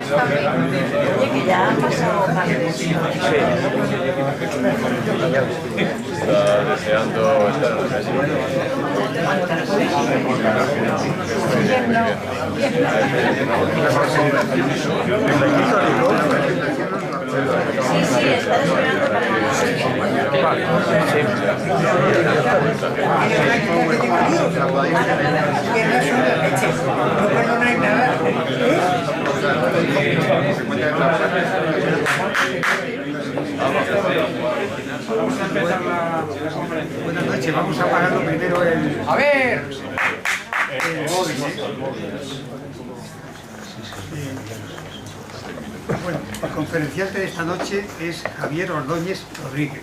Oye, que ya han pasado varios. Está deseando estar en la calle. Sí, sí, está esperando para Buenas noches, vamos a apagarlo primero el... A ver. Bueno, el conferenciante de esta noche es Javier Ordóñez Rodríguez.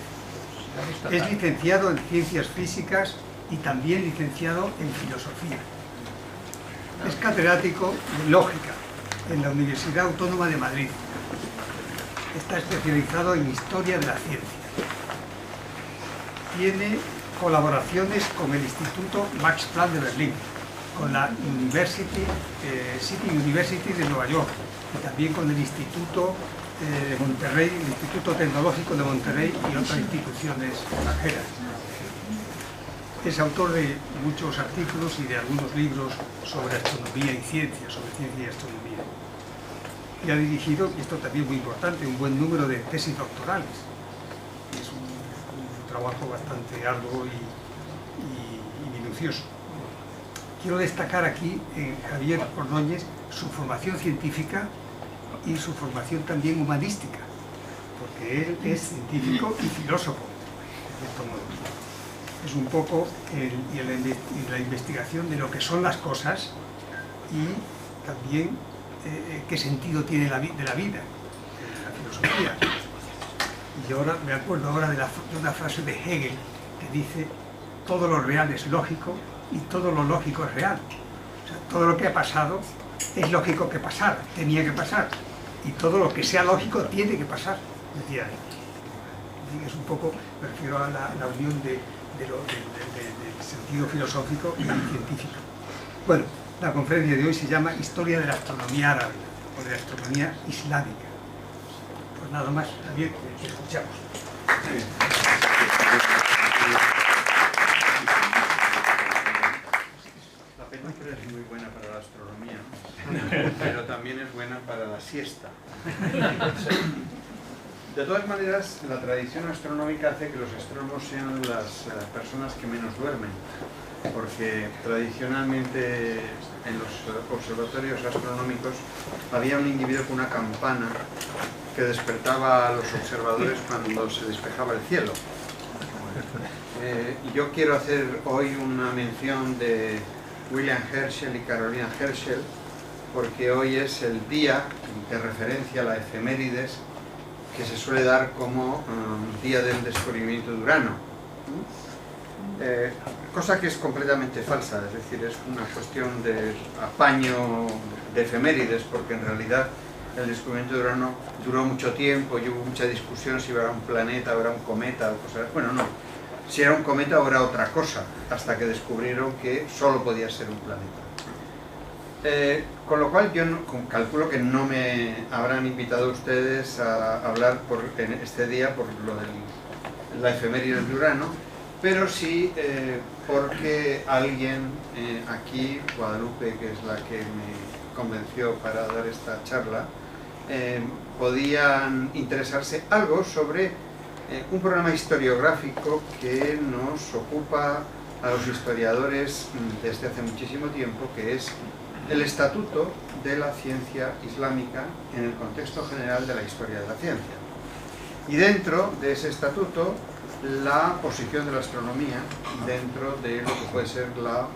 Es licenciado en Ciencias Físicas y también licenciado en Filosofía. Es catedrático de Lógica en la Universidad Autónoma de Madrid. Está especializado en Historia de la Ciencia. Tiene colaboraciones con el Instituto Max Planck de Berlín, con la City University de Nueva York y también con el Instituto de Monterrey, el Instituto Tecnológico de Monterrey y otras instituciones extranjeras. Es autor de muchos artículos y de algunos libros sobre astronomía y ciencia, sobre ciencia y astronomía. Y ha dirigido, y esto también es muy importante, un buen número de tesis doctorales. Es un trabajo bastante arduo y minucioso. Quiero destacar aquí en Javier Ordóñez su formación científica y su formación también humanística, porque él es científico y filósofo, de cierto modo. Es un poco la investigación de lo que son las cosas y también qué sentido tiene de la vida, de la filosofía. Y ahora me acuerdo de una frase de Hegel que dice: todo lo real es lógico y todo lo lógico es real. O sea, todo lo que ha pasado es lógico que pasara, tenía que pasar, y todo lo que sea lógico tiene que pasar, decía él. Es un poco, me refiero a la unión del sentido filosófico y científico. Bueno, la conferencia de hoy se llama Historia de la Astronomía Árabe o de la Astronomía Islámica. Pues nada más, Javier, te escuchamos. La penumbra es muy buena para la astronomía, pero también es buena para la siesta. De todas maneras, la tradición astronómica hace que los astrónomos sean las personas que menos duermen, porque tradicionalmente en los observatorios astronómicos había un individuo con una campana que despertaba a los observadores cuando se despejaba el cielo. Yo quiero hacer hoy una mención de William Herschel y Carolina Herschel, porque hoy es el día de referencia a la efemérides que se suele dar como día del descubrimiento de Urano. Cosa que es completamente falsa, es decir, es una cuestión de apaño de efemérides, porque en realidad el descubrimiento de Urano duró mucho tiempo y hubo mucha discusión si era un planeta o era un cometa o cosas. Bueno, no, si era un cometa o era otra cosa, hasta que descubrieron que solo podía ser un planeta. Con lo cual yo calculo que no me habrán invitado ustedes a hablar en este día por lo de la efeméride de Urano, pero sí porque alguien aquí, Guadalupe, que es la que me convenció para dar esta charla, podían interesarse algo sobre un programa historiográfico que nos ocupa a los historiadores desde hace muchísimo tiempo, que es el Estatuto de la Ciencia Islámica en el contexto general de la historia de la ciencia. Y dentro de ese estatuto, la posición de la astronomía dentro de lo que puede ser la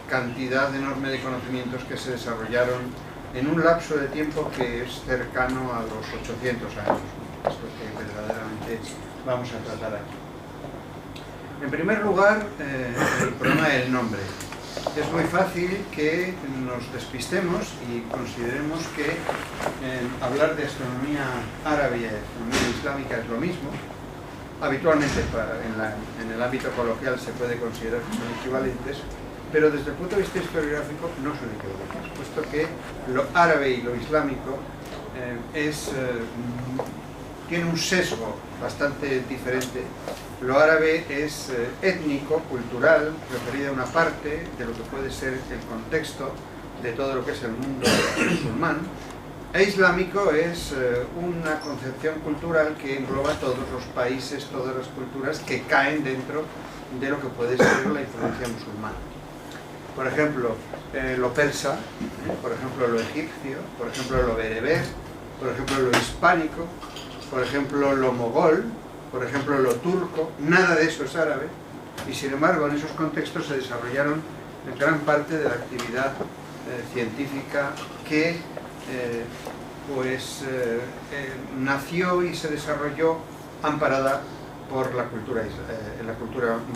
cantidad enorme de conocimientos que se desarrollaron en un lapso de tiempo que es cercano a los 800 años. Esto que verdaderamente vamos a tratar aquí. En primer lugar, el problema del nombre. Es muy fácil que nos despistemos y consideremos que hablar de astronomía árabe y astronomía islámica es lo mismo. Habitualmente en el ámbito coloquial se puede considerar que son equivalentes, pero desde el punto de vista historiográfico no son equivalentes, puesto que lo árabe y lo islámico tiene un sesgo bastante diferente. Lo árabe es étnico, cultural, referido a una parte de lo que puede ser el contexto de todo lo que es el mundo musulmán, e islámico es una concepción cultural que engloba todos los países, todas las culturas que caen dentro de lo que puede ser la influencia musulmana. Por ejemplo, lo persa, por ejemplo lo egipcio, por ejemplo lo bereber, por ejemplo lo hispánico, por ejemplo lo mogol, por ejemplo lo turco. Nada de eso es árabe, y sin embargo en esos contextos se desarrollaron gran parte de la actividad científica que nació y se desarrolló amparada por la cultura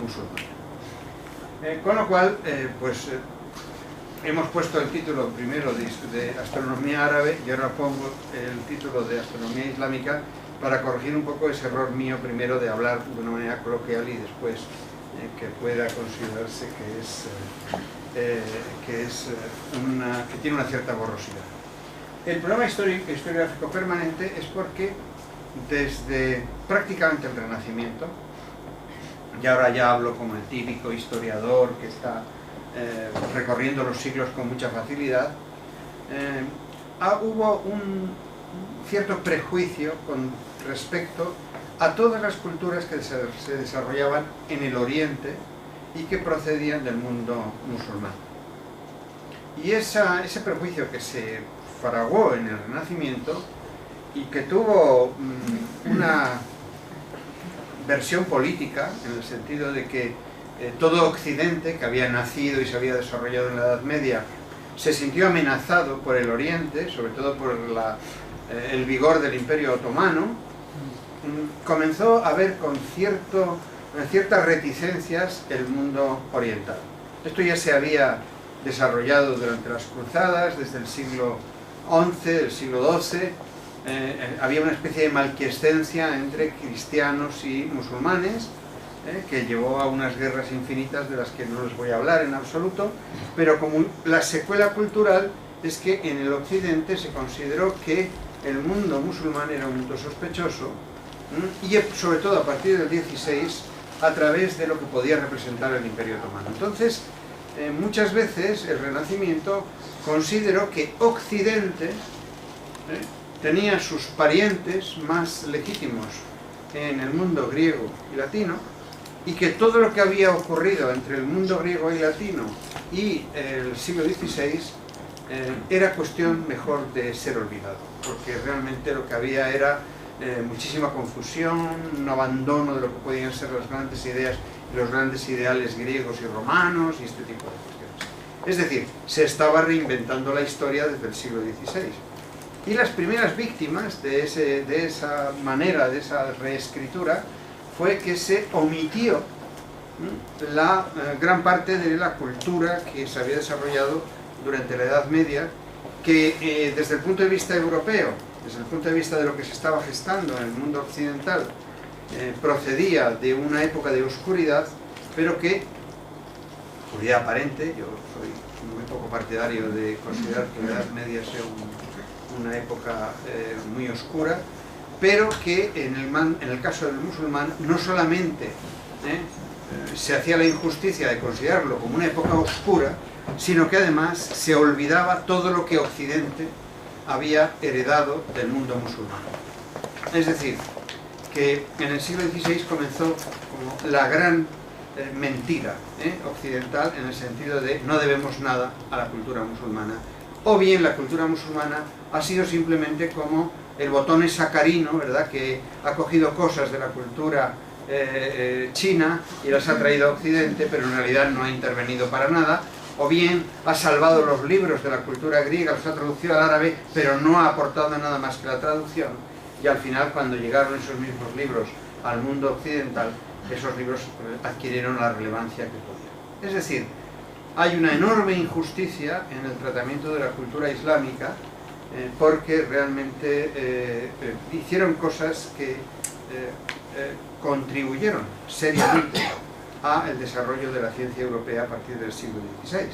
musulmana. Con lo cual, hemos puesto el título primero de astronomía árabe y ahora pongo el título de astronomía islámica para corregir un poco ese error mío primero de hablar de una manera coloquial y después que pueda considerarse que tiene una cierta borrosidad. El problema historiográfico permanente es porque desde prácticamente el Renacimiento, y ahora ya hablo como el típico historiador que está recorriendo los siglos con mucha facilidad, hubo un cierto prejuicio con respecto a todas las culturas que se desarrollaban en el Oriente y que procedían del mundo musulmán. Y ese prejuicio que se fraguó en el Renacimiento y que tuvo una versión política, en el sentido de que todo Occidente, que había nacido y se había desarrollado en la Edad Media, se sintió amenazado por el Oriente, sobre todo por el vigor del Imperio Otomano, comenzó a ver con ciertas reticencias el mundo oriental. Esto ya se había desarrollado durante las cruzadas, desde el siglo XI, el siglo XII, había una especie de malquiescencia entre cristianos y musulmanes, que llevó a unas guerras infinitas de las que no les voy a hablar en absoluto, pero como la secuela cultural es que en el Occidente se consideró que el mundo musulmán era un mundo sospechoso, y sobre todo a partir del XVI, a través de lo que podía representar el Imperio Otomano. Entonces, muchas veces el Renacimiento consideró que Occidente tenía sus parientes más legítimos en el mundo griego y latino, y que todo lo que había ocurrido entre el mundo griego y latino y el siglo XVI era cuestión mejor de ser olvidado, porque realmente lo que había era muchísima confusión, un abandono de lo que podían ser las grandes ideas y los grandes ideales griegos y romanos y este tipo de cuestiones. Es decir, se estaba reinventando la historia desde el siglo XVI. Y las primeras víctimas de esa manera, de esa reescritura, fue que se omitió la gran parte de la cultura que se había desarrollado durante la Edad Media, que desde el punto de vista europeo, desde el punto de vista de lo que se estaba gestando en el mundo occidental, procedía de una época de oscuridad, pero que, oscuridad aparente, yo soy muy poco partidario de considerar que la Edad Media sea una época muy oscura, pero que en el caso del musulmán no solamente se hacía la injusticia de considerarlo como una época oscura, sino que además se olvidaba todo lo que Occidente había heredado del mundo musulmán. Es decir, que en el siglo XVI comenzó como la gran mentira occidental, en el sentido de no debemos nada a la cultura musulmana, o bien la cultura musulmana ha sido simplemente como el botón sacarino, ¿verdad?, que ha cogido cosas de la cultura china y las ha traído a Occidente, pero en realidad no ha intervenido para nada, o bien ha salvado los libros de la cultura griega, los ha traducido al árabe, pero no ha aportado nada más que la traducción, y al final, cuando llegaron esos mismos libros al mundo occidental, esos libros adquirieron la relevancia que podían. Es decir, hay una enorme injusticia en el tratamiento de la cultura islámica, porque realmente hicieron cosas que contribuyeron seriamente al desarrollo de la ciencia europea a partir del siglo XVI.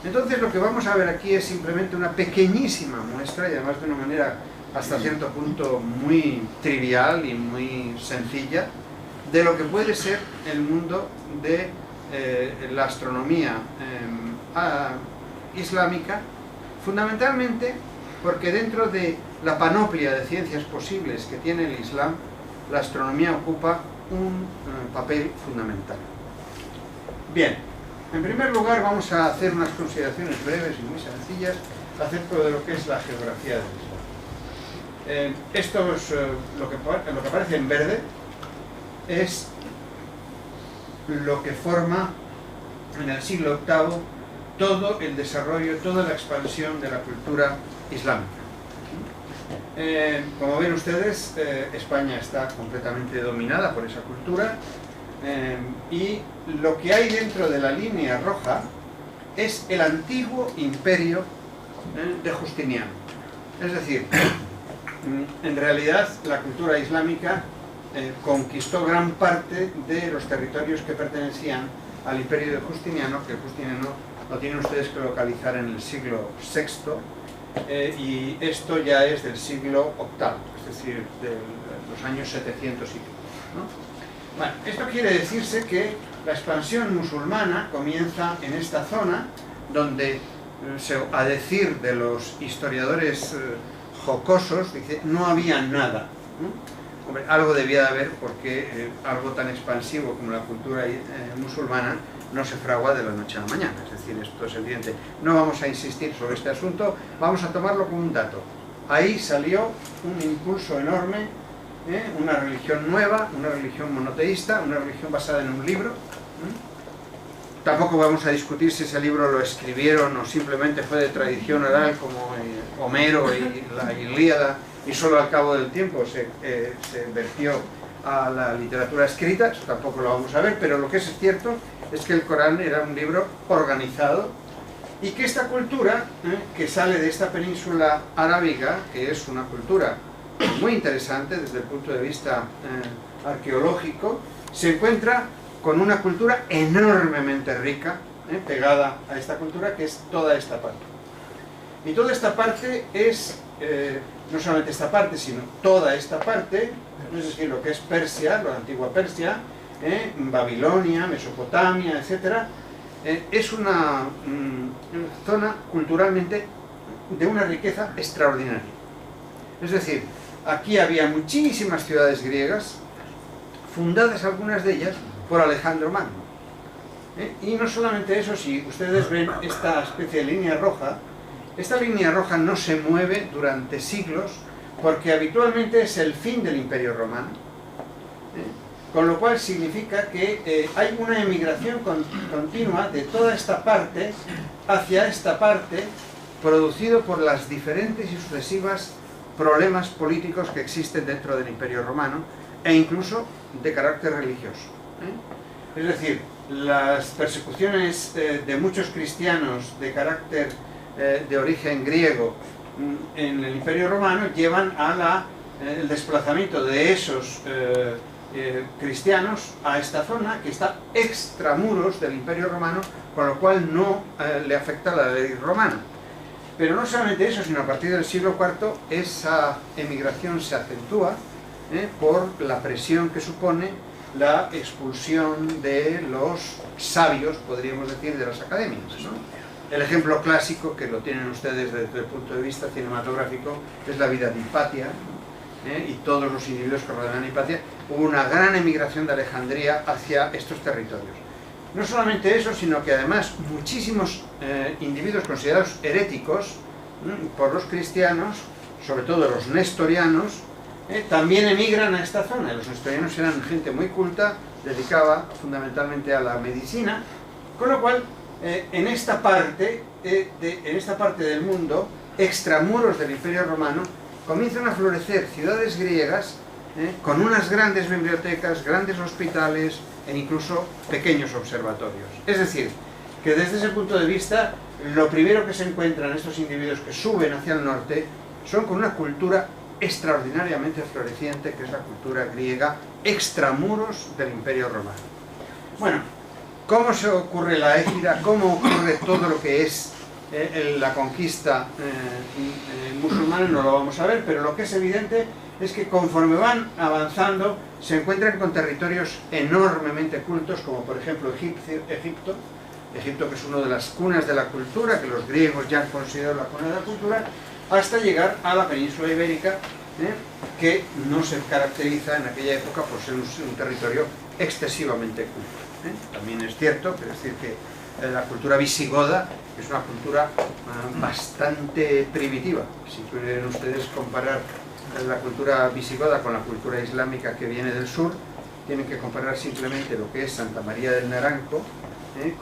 Entonces lo que vamos a ver aquí es simplemente una pequeñísima muestra, y además de una manera hasta cierto punto muy trivial y muy sencilla, de lo que puede ser el mundo de la astronomía islámica, fundamentalmente porque dentro de la panoplia de ciencias posibles que tiene el Islam, la astronomía ocupa un papel fundamental. Bien, en primer lugar vamos a hacer unas consideraciones breves y muy sencillas acerca de lo que es la geografía del Islam. Esto es lo que aparece en verde, es lo que forma en el siglo VIII todo el desarrollo, toda la expansión de la cultura islámica. Como ven ustedes, España está completamente dominada por esa cultura, y lo que hay dentro de la línea roja es el antiguo imperio de Justiniano. Es decir, en realidad la cultura islámica conquistó gran parte de los territorios que pertenecían al imperio de Justiniano, que Justiniano lo tienen ustedes que localizar en el siglo VI, y esto ya es del siglo VIII, es decir, de los años 700 y pico, ¿no? Bueno, esto quiere decirse que la expansión musulmana comienza en esta zona, donde, a decir de los historiadores jocosos, dice, no había nada, ¿no? Hombre, algo debía de haber, porque algo tan expansivo como la cultura musulmana no se fragua de la noche a la mañana, es decir, esto es evidente. No vamos a insistir sobre este asunto, vamos a tomarlo como un dato. Ahí salió un impulso enorme, una religión nueva, una religión monoteísta, una religión basada en un libro. Tampoco vamos a discutir si ese libro lo escribieron o simplemente fue de tradición oral como Homero y la Ilíada, y solo al cabo del tiempo se vertió a la literatura escrita. Eso tampoco lo vamos a ver, pero lo que es cierto es que el Corán era un libro organizado, y que esta cultura que sale de esta península arábiga, que es una cultura muy interesante desde el punto de vista arqueológico, se encuentra con una cultura enormemente rica, pegada a esta cultura, que es toda esta parte. Y toda esta parte es, no solamente esta parte, sino toda esta parte, es decir, lo que es Persia, la antigua Persia, Babilonia, Mesopotamia, etc., es una zona culturalmente de una riqueza extraordinaria. Es decir, aquí había muchísimas ciudades griegas, fundadas algunas de ellas por Alejandro Magno. Y no solamente eso, si ustedes ven esta especie de línea roja, esta línea roja no se mueve durante siglos, porque habitualmente es el fin del Imperio Romano, con lo cual significa que hay una emigración continua de toda esta parte hacia esta parte, producido por las diferentes y sucesivas problemas políticos que existen dentro del Imperio Romano, e incluso de carácter religioso. Es decir, las persecuciones de muchos cristianos de carácter de origen griego en el Imperio Romano llevan a el desplazamiento de esos cristianos a esta zona, que está extramuros del Imperio Romano, con lo cual no le afecta la ley romana. Pero no solamente eso, sino a partir del siglo IV esa emigración se acentúa por la presión que supone la expulsión de los sabios, podríamos decir, de las academias, ¿no? El ejemplo clásico, que lo tienen ustedes desde el punto de vista cinematográfico, es la vida de Hipatia, y todos los individuos que rodean a Hipatia. Hubo una gran emigración de Alejandría hacia estos territorios. No solamente eso, sino que además muchísimos individuos considerados heréticos por los cristianos, sobre todo los nestorianos, también emigran a esta zona. Los nestorianos eran gente muy culta, dedicada fundamentalmente a la medicina, con lo cual en esta parte del mundo, extramuros del Imperio Romano, comienzan a florecer ciudades griegas con unas grandes bibliotecas, grandes hospitales e incluso pequeños observatorios. Es decir, que desde ese punto de vista, lo primero que se encuentran estos individuos que suben hacia el norte son con una cultura extraordinariamente floreciente, que es la cultura griega, extramuros del Imperio Romano. Bueno, ¿cómo se ocurre la égira? ¿Cómo ocurre todo lo que es la conquista musulmana? No lo vamos a ver, pero lo que es evidente es que conforme van avanzando se encuentran con territorios enormemente cultos, como por ejemplo Egipto, que es una de las cunas de la cultura, que los griegos ya han considerado la cuna de la cultura, hasta llegar a la península ibérica, que no se caracteriza en aquella época por ser un territorio excesivamente culto. También es cierto, quiero decir que la cultura visigoda es una cultura bastante primitiva. Si quieren ustedes comparar la cultura visigoda con la cultura islámica que viene del sur, tienen que comparar simplemente lo que es Santa María del Naranco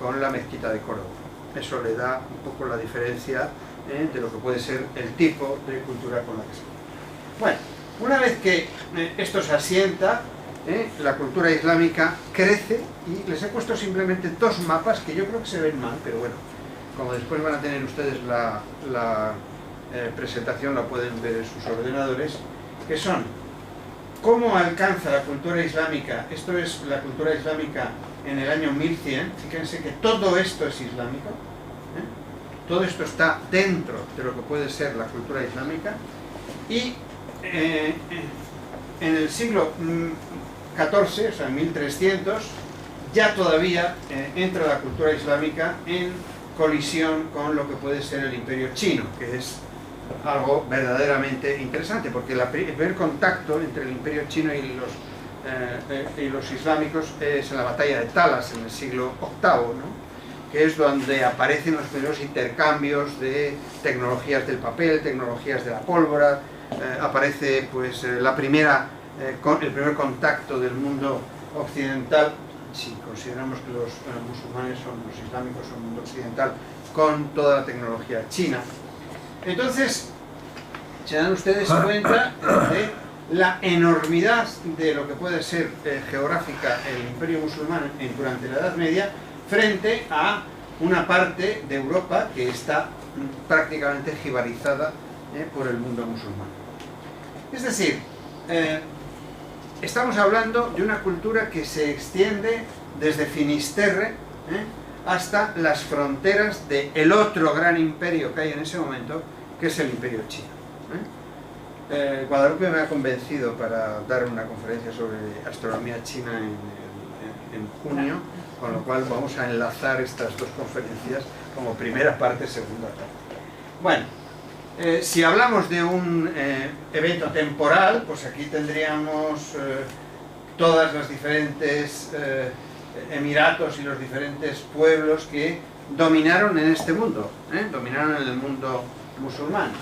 con la mezquita de Córdoba. Eso le da un poco la diferencia de lo que puede ser el tipo de cultura con la que se vive. Bueno, una vez que esto se asienta, la cultura islámica crece, y les he puesto simplemente dos mapas que yo creo que se ven mal, pero bueno, como después van a tener ustedes la presentación, la pueden ver en sus ordenadores, que son cómo alcanza la cultura islámica. Esto es la cultura islámica en el año 1100, fíjense que todo esto es islámico, todo esto está dentro de lo que puede ser la cultura islámica, y en el siglo XIV, o sea, en 1300, ya todavía entra la cultura islámica en colisión con lo que puede ser el imperio chino, que es algo verdaderamente interesante, porque el primer contacto entre el imperio chino y los islámicos es en la batalla de Talas, en el siglo VIII, ¿no? Que es donde aparecen los primeros intercambios de tecnologías del papel, tecnologías de la pólvora, aparece pues el primer contacto del mundo occidental, si consideramos que los musulmanes los islámicos son mundo occidental, con toda la tecnología china. Entonces, se dan ustedes cuenta de la enormidad de lo que puede ser geográfica el imperio musulmán durante la Edad Media, frente a una parte de Europa que está prácticamente jibarizada por el mundo musulmán. Es decir, estamos hablando de una cultura que se extiende desde Finisterre hasta las fronteras del otro gran imperio que hay en ese momento, que es el imperio chino. Guadalupe me ha convencido para dar una conferencia sobre astronomía china en junio, con lo cual vamos a enlazar estas dos conferencias como primera parte, segunda parte. Bueno, si hablamos de un evento temporal, pues aquí tendríamos todas las diferentes emiratos y los diferentes pueblos que dominaron en este mundo, dominaron en el mundo musulmán.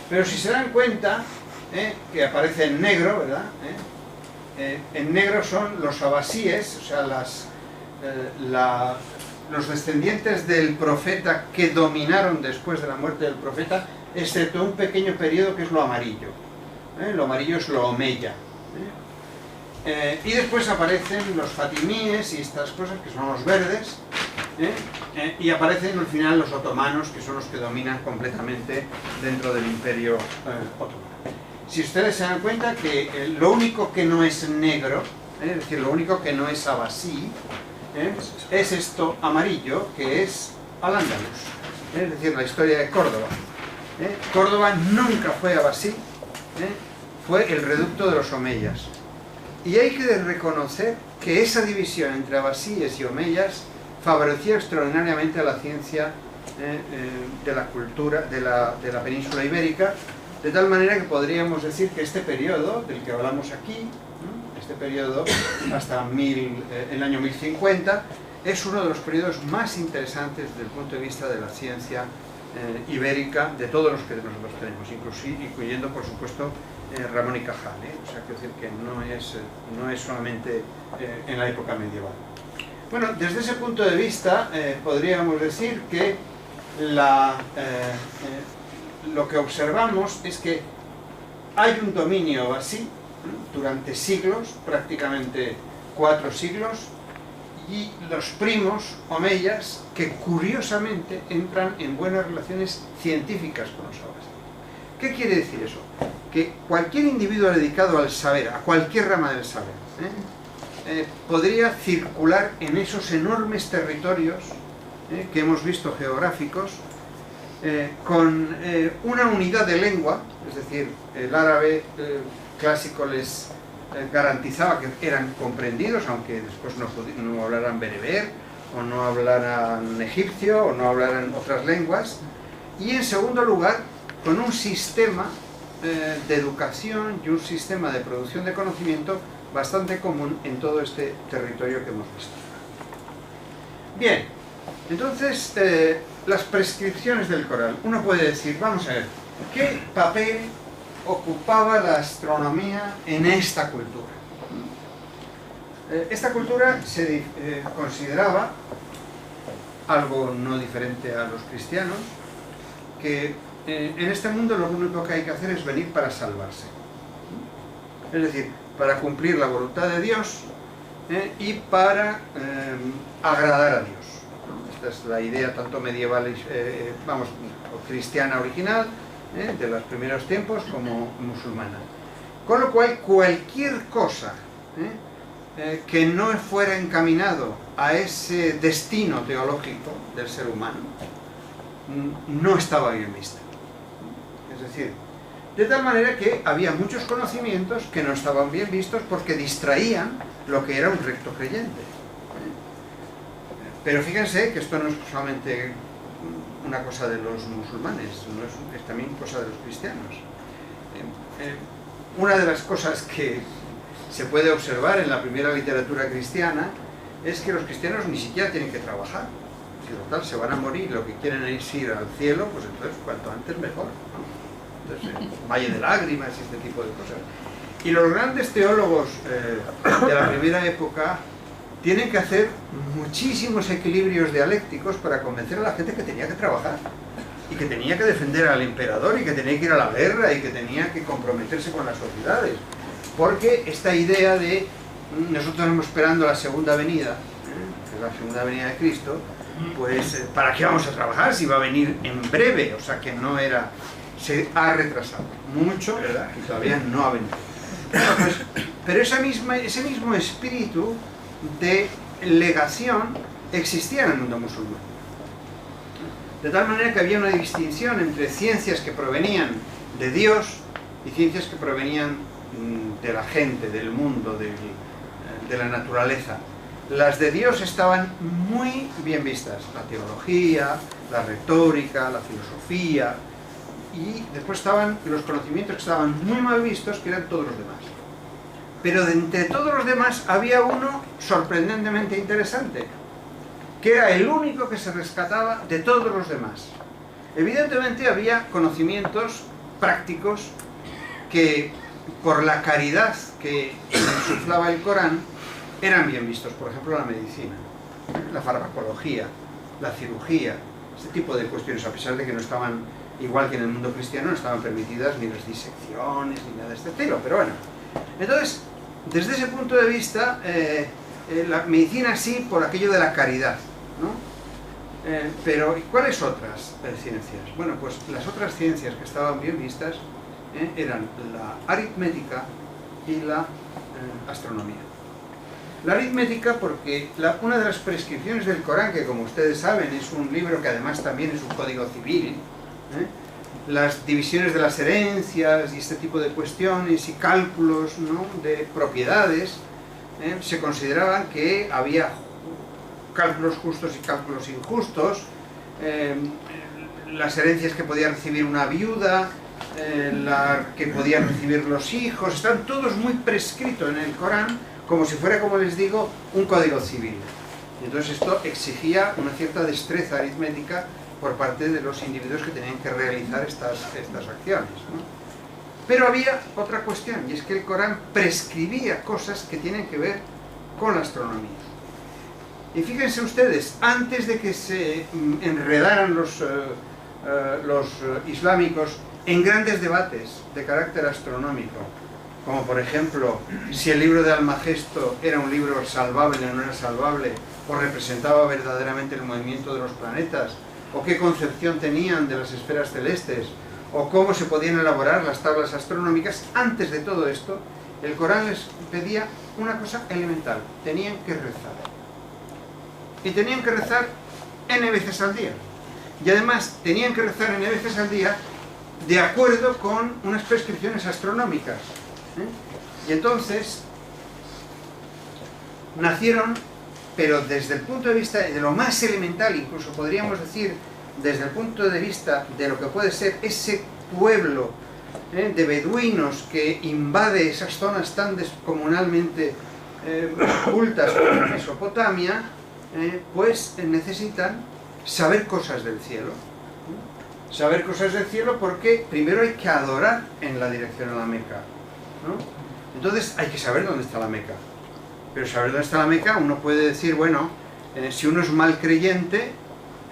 Pero si se dan cuenta, que aparece en negro, ¿verdad? En negro son los abasíes, o sea, los descendientes del profeta que dominaron después de la muerte del profeta, excepto un pequeño periodo que es lo amarillo. Lo amarillo es lo omeya. Y después aparecen los fatimíes y estas cosas que son los verdes, y aparecen al final los otomanos, que son los que dominan completamente dentro del imperio otomano. Si ustedes se dan cuenta que lo único que no es negro, es decir, lo único que no es abasí, es esto amarillo, que es Al-Ándalus, es decir, la historia de Córdoba. Córdoba nunca fue abasí, fue el reducto de los omeyas. Y hay que reconocer que esa división entre abasíes y omeyas favoreció extraordinariamente a la ciencia de la cultura de la península ibérica, de tal manera que podríamos decir que este periodo del que hablamos aquí, este periodo hasta el año 1050, es uno de los periodos más interesantes desde el punto de vista de la ciencia ibérica de todos los que nosotros tenemos, incluyendo por supuesto Ramón y Cajal, o sea, quiero decir que no es solamente en la época medieval. Bueno, desde ese punto de vista podríamos decir que lo que observamos es que hay un dominio así durante siglos, prácticamente 4 siglos, y los primos omeyas que curiosamente entran en buenas relaciones científicas con los abasíes. ¿Qué quiere decir eso? Que cualquier individuo dedicado al saber, a cualquier rama del saber, podría circular en esos enormes territorios que hemos visto geográficos, con una unidad de lengua, es decir, el árabe clásico les garantizaba que eran comprendidos, aunque después no hablaran bereber, o no hablaran egipcio, o no hablaran otras lenguas, y en segundo lugar, con un sistema de educación y un sistema de producción de conocimiento bastante común en todo este territorio que hemos visto. Bien, entonces, las prescripciones del Corán. Uno puede decir, vamos a ver, ¿qué papel ocupaba la astronomía en esta cultura? Esta cultura se consideraba algo no diferente a los cristianos, que en este mundo lo único que hay que hacer es venir para salvarse. Es decir, para cumplir la voluntad de Dios y para agradar a Dios. Esta es la idea tanto medieval, o cristiana original, de los primeros tiempos, como musulmana. Con lo cual, cualquier cosa que no fuera encaminado a ese destino teológico del ser humano, no estaba bien vista. Es decir, de tal manera que había muchos conocimientos que no estaban bien vistos porque distraían lo que era un recto creyente. Pero fíjense que esto no es solamente una cosa de los musulmanes, es también cosa de los cristianos. Una de las cosas que se puede observar en la primera literatura cristiana es que los cristianos ni siquiera tienen que trabajar. Si total se van a morir, lo que quieren es ir al cielo, pues entonces cuanto antes mejor, ¿no? Entonces, valle de lágrimas y este tipo de cosas. Y los grandes teólogos de la primera época tienen que hacer muchísimos equilibrios dialécticos para convencer a la gente que tenía que trabajar y que tenía que defender al emperador y que tenía que ir a la guerra y que tenía que comprometerse con las sociedades, porque esta idea de nosotros estamos esperando la segunda venida, que es la segunda venida de Cristo, pues ¿para qué vamos a trabajar si va a venir en breve? O sea que no era, se ha retrasado mucho, ¿verdad? Y todavía no ha venido. Bueno, pues, pero ese mismo espíritu de legación existía en el mundo musulmán. De tal manera que había una distinción entre ciencias que provenían de Dios y ciencias que provenían de la gente, del mundo, de la naturaleza. Las de Dios estaban muy bien vistas, la teología, la retórica, la filosofía, y después estaban los conocimientos que estaban muy mal vistos, que eran todos los demás. Pero de entre todos los demás había uno sorprendentemente interesante, que era el único que se rescataba de todos los demás. Evidentemente había conocimientos prácticos que, por la caridad que insuflaba el Corán, eran bien vistos. Por ejemplo, la medicina, la farmacología, la cirugía, este tipo de cuestiones, a pesar de que no estaban, igual que en el mundo cristiano, no estaban permitidas ni las disecciones ni nada de este estilo, pero bueno. Entonces, desde ese punto de vista, la medicina sí, por aquello de la caridad, ¿no? Pero ¿cuáles otras ciencias? Bueno, pues las otras ciencias que estaban bien vistas eran la aritmética y la astronomía. La aritmética porque una de las prescripciones del Corán, que como ustedes saben es un libro que además también es un código civil, las divisiones de las herencias y este tipo de cuestiones y cálculos, ¿no?, de propiedades, se consideraban que había cálculos justos y cálculos injustos, las herencias que podía recibir una viuda, la que podían recibir los hijos, están todos muy prescritos en el Corán, como si fuera, como les digo, un código civil. Y entonces esto exigía una cierta destreza aritmética por parte de los individuos que tenían que realizar estas acciones, ¿no? Pero había otra cuestión, y es que el Corán prescribía cosas que tienen que ver con la astronomía. Y fíjense ustedes, antes de que se enredaran los islámicos en grandes debates de carácter astronómico, como por ejemplo, si el libro de Almagesto era un libro salvable o no era salvable, o representaba verdaderamente el movimiento de los planetas, o qué concepción tenían de las esferas celestes, o cómo se podían elaborar las tablas astronómicas, antes de todo esto, El Corán les pedía una cosa elemental: tenían que rezar. Y tenían que rezar n veces al día. Y además tenían que rezar n veces al día de acuerdo con unas prescripciones astronómicas. Y entonces nacieron, pero desde el punto de vista de lo más elemental, incluso podríamos decir desde el punto de vista de lo que puede ser ese pueblo de beduinos que invade esas zonas tan descomunalmente ocultas como Mesopotamia, pues necesitan saber cosas del cielo. Saber cosas del cielo porque primero hay que adorar en la dirección a la Meca, ¿no? Entonces hay que saber dónde está la Meca. Pero saber dónde está la Meca, uno puede decir, bueno, si uno es mal creyente,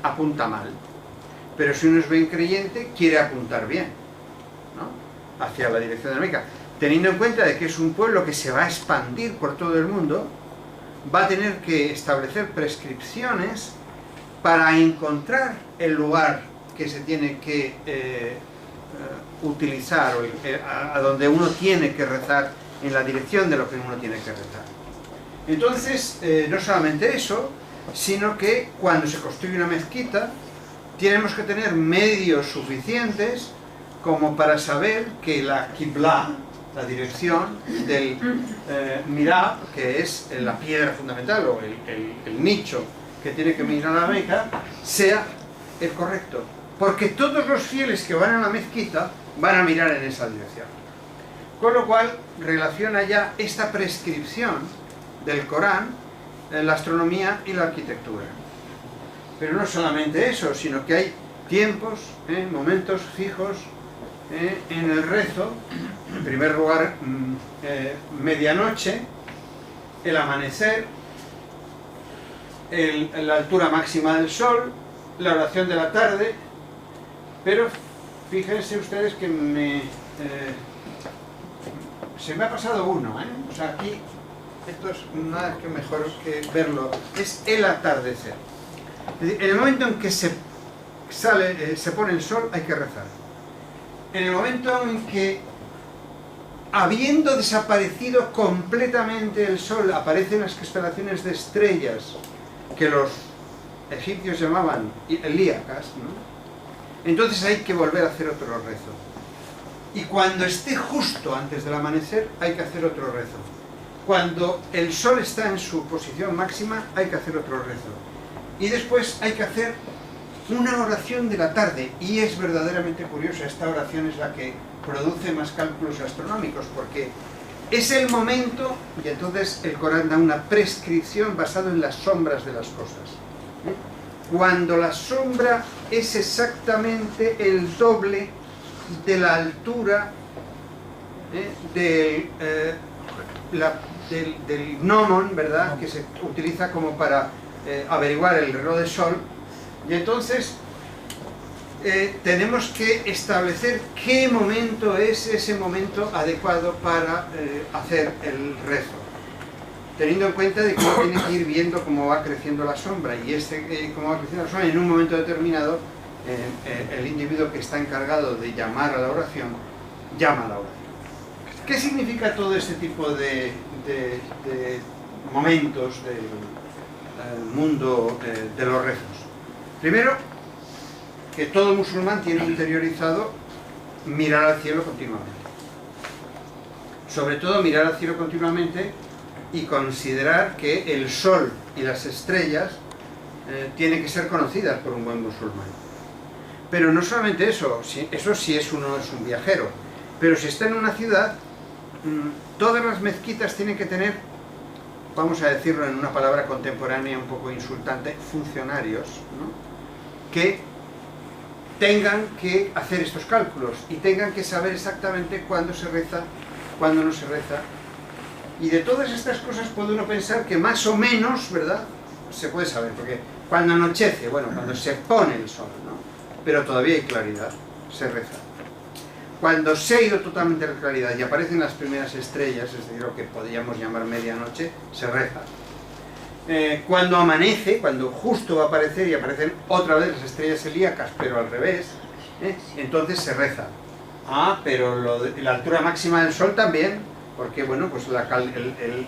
apunta mal. Pero si uno es bien creyente, quiere apuntar bien, ¿no? Hacia la dirección de la Meca. Teniendo en cuenta de que es un pueblo que se va a expandir por todo el mundo, va a tener que establecer prescripciones para encontrar el lugar que se tiene que utilizar, o a donde uno tiene que rezar, en la dirección de lo que uno tiene que rezar. Entonces, no solamente eso, sino que cuando se construye una mezquita, tenemos que tener medios suficientes como para saber que la Qibla, la dirección del Mihrab, que es la piedra fundamental o el nicho que tiene que mirar a la Meca, sea el correcto. Porque todos los fieles que van a la mezquita van a mirar en esa dirección. Con lo cual, relaciona ya esta prescripción del Corán, la astronomía y la arquitectura. Pero no solamente eso, sino que hay tiempos, momentos fijos en el rezo. En primer lugar, medianoche, el amanecer, la altura máxima del sol, la oración de la tarde. Pero fíjense ustedes que se me ha pasado uno, o sea, aquí esto es nada que mejor que verlo, es el atardecer. Es decir, en el momento en que se pone el sol, hay que rezar. En el momento en que, habiendo desaparecido completamente el sol, aparecen las constelaciones de estrellas que los egipcios llamaban helíacas, ¿no? Entonces hay que volver a hacer otro rezo. Y cuando esté justo antes del amanecer, hay que hacer otro rezo. Cuando el sol está en su posición máxima, hay que hacer otro rezo. Y después hay que hacer una oración de la tarde. Y es verdaderamente curiosa, esta oración es la que produce más cálculos astronómicos, porque es el momento, y entonces el Corán da una prescripción basada en las sombras de las cosas. Cuando la sombra es exactamente el doble de la altura del gnomon, ¿verdad?, que se utiliza como para averiguar el reloj de sol. Y entonces tenemos que establecer qué momento es ese momento adecuado para hacer el rezo, teniendo en cuenta de que uno tiene que ir viendo cómo va creciendo la sombra, y cómo va creciendo la sombra, en un momento determinado el individuo que está encargado de llamar a la oración, llama a la oración. ¿Qué significa todo este tipo de momentos del mundo de los rezos? Primero, que todo musulmán tiene interiorizado mirar al cielo continuamente. Sobre todo mirar al cielo continuamente y considerar que el sol y las estrellas tienen que ser conocidas por un buen musulmán. Pero no solamente eso, eso sí uno es un viajero, pero si está en una ciudad, todas las mezquitas tienen que tener, vamos a decirlo en una palabra contemporánea un poco insultante, funcionarios, ¿no?, que tengan que hacer estos cálculos y tengan que saber exactamente cuándo se reza, cuándo no se reza. Y de todas estas cosas puede uno pensar que más o menos, ¿verdad?, se puede saber, porque cuando anochece, bueno, cuando se pone el sol, ¿no?, pero todavía hay claridad, se reza. Cuando se ha ido totalmente la claridad y aparecen las primeras estrellas, es decir, lo que podríamos llamar medianoche, se reza. Cuando amanece, cuando justo va a aparecer y aparecen otra vez las estrellas helíacas, pero al revés, entonces se reza. Pero la altura máxima del sol también, porque bueno, pues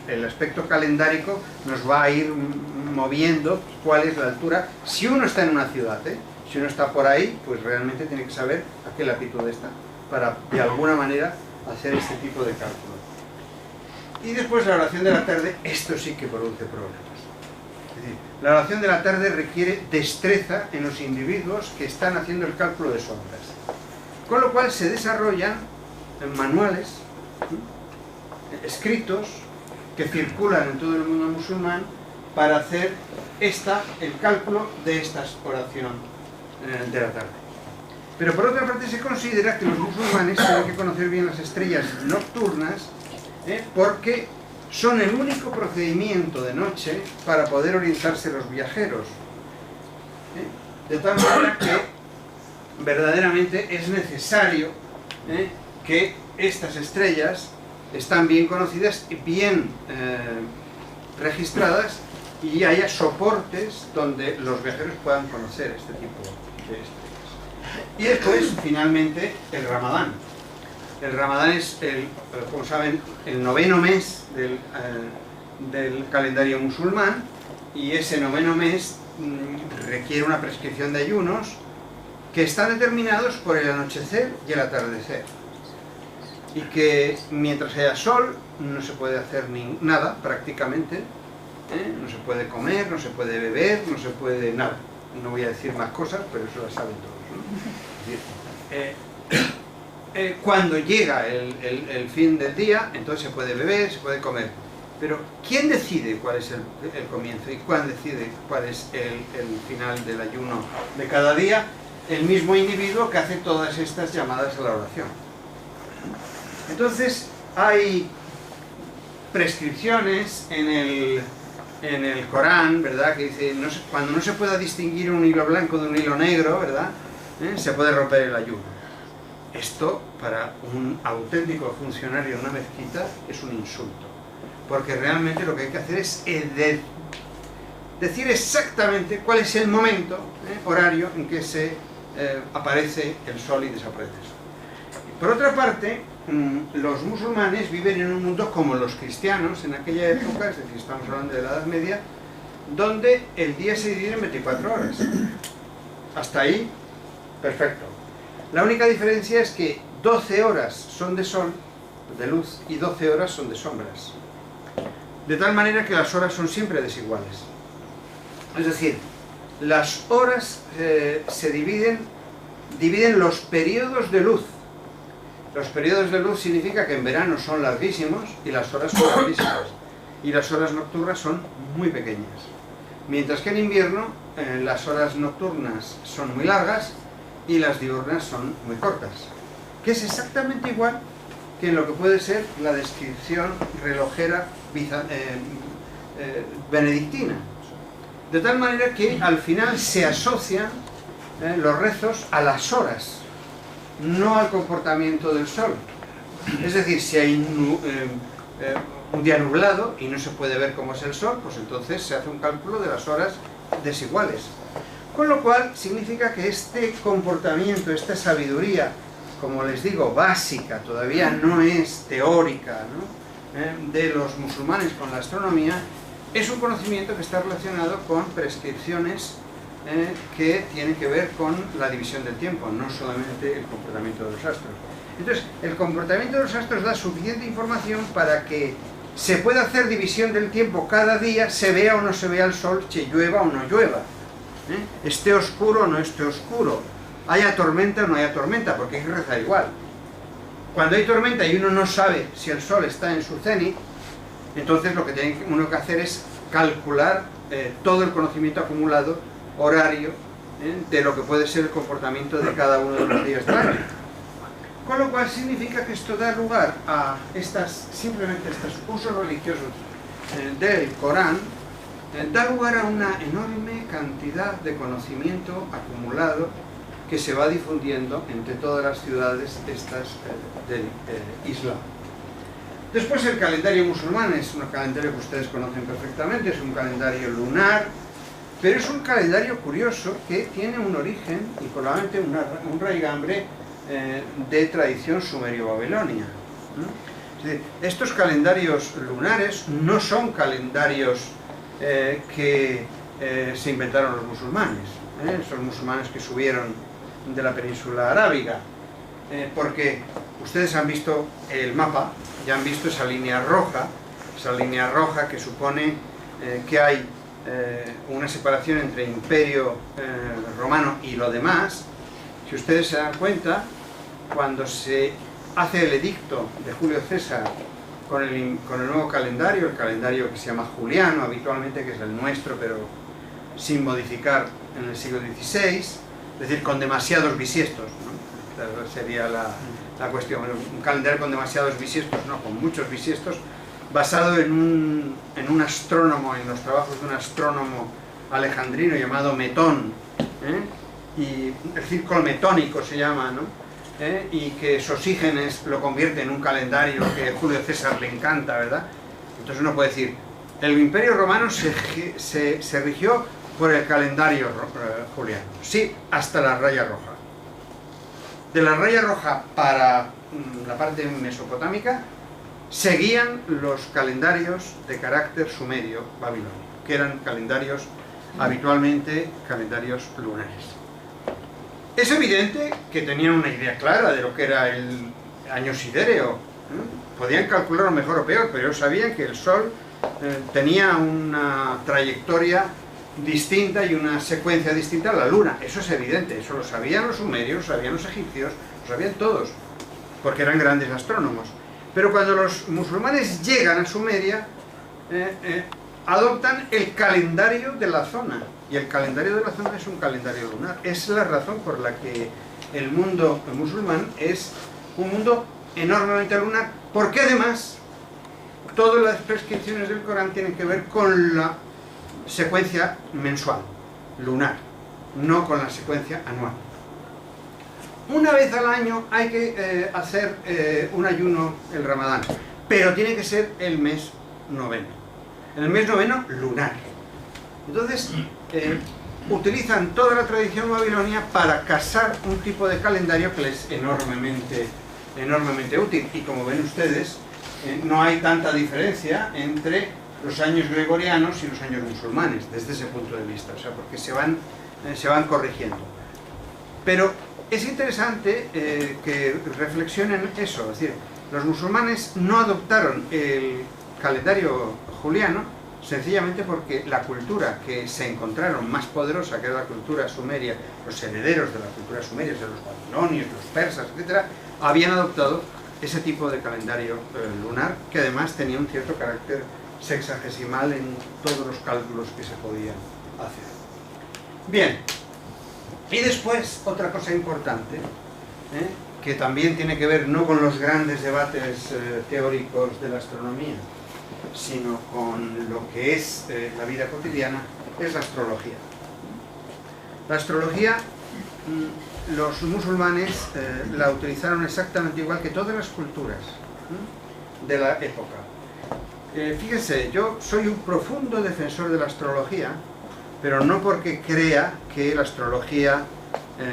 el aspecto calendárico nos va a ir moviendo cuál es la altura. Si uno está en una ciudad, si uno está por ahí, pues realmente tiene que saber a qué latitud está, para de alguna manera hacer este tipo de cálculo. Y después la oración de la tarde, esto sí que produce problemas. Es decir, la oración de la tarde requiere destreza en los individuos que están haciendo el cálculo de sombras. Con lo cual se desarrollan manuales escritos que circulan en todo el mundo musulmán para hacer el cálculo de esta oración de la tarde. Pero por otra parte se considera que los musulmanes tienen que conocer bien las estrellas nocturnas, porque son el único procedimiento de noche para poder orientarse los viajeros. De tal manera que verdaderamente es necesario que estas estrellas están bien conocidas y bien registradas, y haya soportes donde los viajeros puedan conocer este tipo de estrellas. Y después, finalmente, el Ramadán. El Ramadán es, como saben, el 9º mes del calendario musulmán, y ese 9º mes requiere una prescripción de ayunos que están determinados por el anochecer y el atardecer. Y que mientras haya sol no se puede hacer nada prácticamente, no se puede comer, no se puede beber, no se puede nada. No voy a decir más cosas, pero eso lo saben todos, ¿no? Cuando llega el fin del día, entonces se puede beber, se puede comer. Pero ¿quién decide cuál es el comienzo y cuál decide cuál es el final del ayuno de cada día? El mismo individuo que hace todas estas llamadas a la oración. Entonces hay prescripciones en el Corán, ¿verdad? Que dice, cuando no se pueda distinguir un hilo blanco de un hilo negro, ¿verdad? Se puede romper el ayuno. Esto, para un auténtico funcionario de una mezquita, es un insulto. Porque realmente lo que hay que hacer es decir exactamente cuál es el momento horario en que se aparece el sol y desaparece el sol. Por otra parte, los musulmanes viven en un mundo como los cristianos en aquella época, es decir, estamos hablando de la Edad Media, donde el día se divide en 24 horas. Hasta ahí, perfecto. La única diferencia es que 12 horas son de sol, de luz, y 12 horas son de sombras. De tal manera que las horas son siempre desiguales. Es decir, las horas se dividen los periodos de luz. Los periodos de luz significa que en verano son larguísimos y las horas son larguísimas. Y las horas nocturnas son muy pequeñas. Mientras que en invierno las horas nocturnas son muy largas y las diurnas son muy cortas. Que es exactamente igual que en lo que puede ser la descripción relojera benedictina. De tal manera que al final se asocian los rezos a las horas, no al comportamiento del sol. Es decir, si hay un día nublado y no se puede ver cómo es el sol, pues entonces se hace un cálculo de las horas desiguales. Con lo cual significa que este comportamiento, esta sabiduría, como les digo, básica, todavía no es teórica, ¿no? De los musulmanes con la astronomía, es un conocimiento que está relacionado con prescripciones que tienen que ver con la división del tiempo, no solamente el comportamiento de los astros. Entonces, el comportamiento de los astros da suficiente información para que se pueda hacer división del tiempo cada día, se vea o no se vea el sol, se llueva o no llueva, esté oscuro o no esté oscuro, haya tormenta o no haya tormenta, porque hay que rezar igual. Cuando hay tormenta y uno no sabe si el sol está en su cenit, entonces lo que tiene uno que hacer es calcular todo el conocimiento acumulado, horario, de lo que puede ser el comportamiento de cada uno de los días del año. Con lo cual significa que esto da lugar a simplemente estos usos religiosos del Corán, da lugar a una enorme cantidad de conocimiento acumulado que se va difundiendo entre todas las ciudades del Islam. Después el calendario musulmán es un calendario que ustedes conocen perfectamente, es un calendario lunar, pero es un calendario curioso que tiene un origen y probablemente un raigambre de tradición sumerio-babilonia. Es Es decir, estos calendarios lunares no son calendarios que se inventaron los musulmanes, esos musulmanes que subieron de la península arábiga, porque ustedes han visto el mapa, ya han visto esa línea roja que supone que hay una separación entre Imperio Romano y lo demás. Si ustedes se dan cuenta, cuando se hace el edicto de Julio César con el nuevo calendario, el calendario que se llama juliano habitualmente, que es el nuestro, pero sin modificar en el siglo XVI, es decir, con demasiados bisiestos, ¿no? Sería la cuestión. Un calendario con demasiados bisiestos, no, con muchos bisiestos, basado en un astrónomo, en los trabajos de un astrónomo alejandrino llamado Metón, y el círculo metónico se llama, ¿no? Y que Sosígenes lo convierte en un calendario que a Julio César le encanta, ¿verdad? Entonces uno puede decir, el Imperio Romano se rigió por el calendario juliano, sí, hasta la raya roja. De la raya roja para la parte mesopotámica seguían los calendarios de carácter sumerio babilonio, que eran calendarios, habitualmente calendarios lunares. Es evidente que tenían una idea clara de lo que era el año sidéreo. Podían calcularlo mejor o peor, pero ellos sabían que el Sol tenía una trayectoria distinta y una secuencia distinta a la Luna. Eso es evidente, eso lo sabían los sumerios, lo sabían los egipcios, lo sabían todos, porque eran grandes astrónomos. Pero cuando los musulmanes llegan a Sumeria, adoptan el calendario de la zona, y el calendario de la zona es un calendario lunar. Es la razón por la que el mundo musulmán es un mundo enormemente lunar, porque además todas las prescripciones del Corán tienen que ver con la secuencia mensual, lunar, no con la secuencia anual. Una vez al año hay que hacer un ayuno, el Ramadán, pero tiene que ser el mes noveno. El mes noveno lunar. Entonces, utilizan toda la tradición babilonia para casar un tipo de calendario que les es enormemente útil. Y como ven ustedes, no hay tanta diferencia entre los años gregorianos y los años musulmanes, desde ese punto de vista, o sea, porque se van corrigiendo. Pero es interesante que reflexionen eso, es decir, los musulmanes no adoptaron el calendario juliano sencillamente porque la cultura que se encontraron más poderosa, que era la cultura sumeria, los herederos de la cultura sumeria, de los babilonios, los persas, etc., habían adoptado ese tipo de calendario lunar, que además tenía un cierto carácter sexagesimal en todos los cálculos que se podían hacer. Bien, y después otra cosa importante, que también tiene que ver no con los grandes debates teóricos de la astronomía, sino con lo que es la vida cotidiana, es la astrología. La astrología, los musulmanes la utilizaron exactamente igual que todas las culturas de la época. Fíjense, yo soy un profundo defensor de la astrología, pero no porque crea que la astrología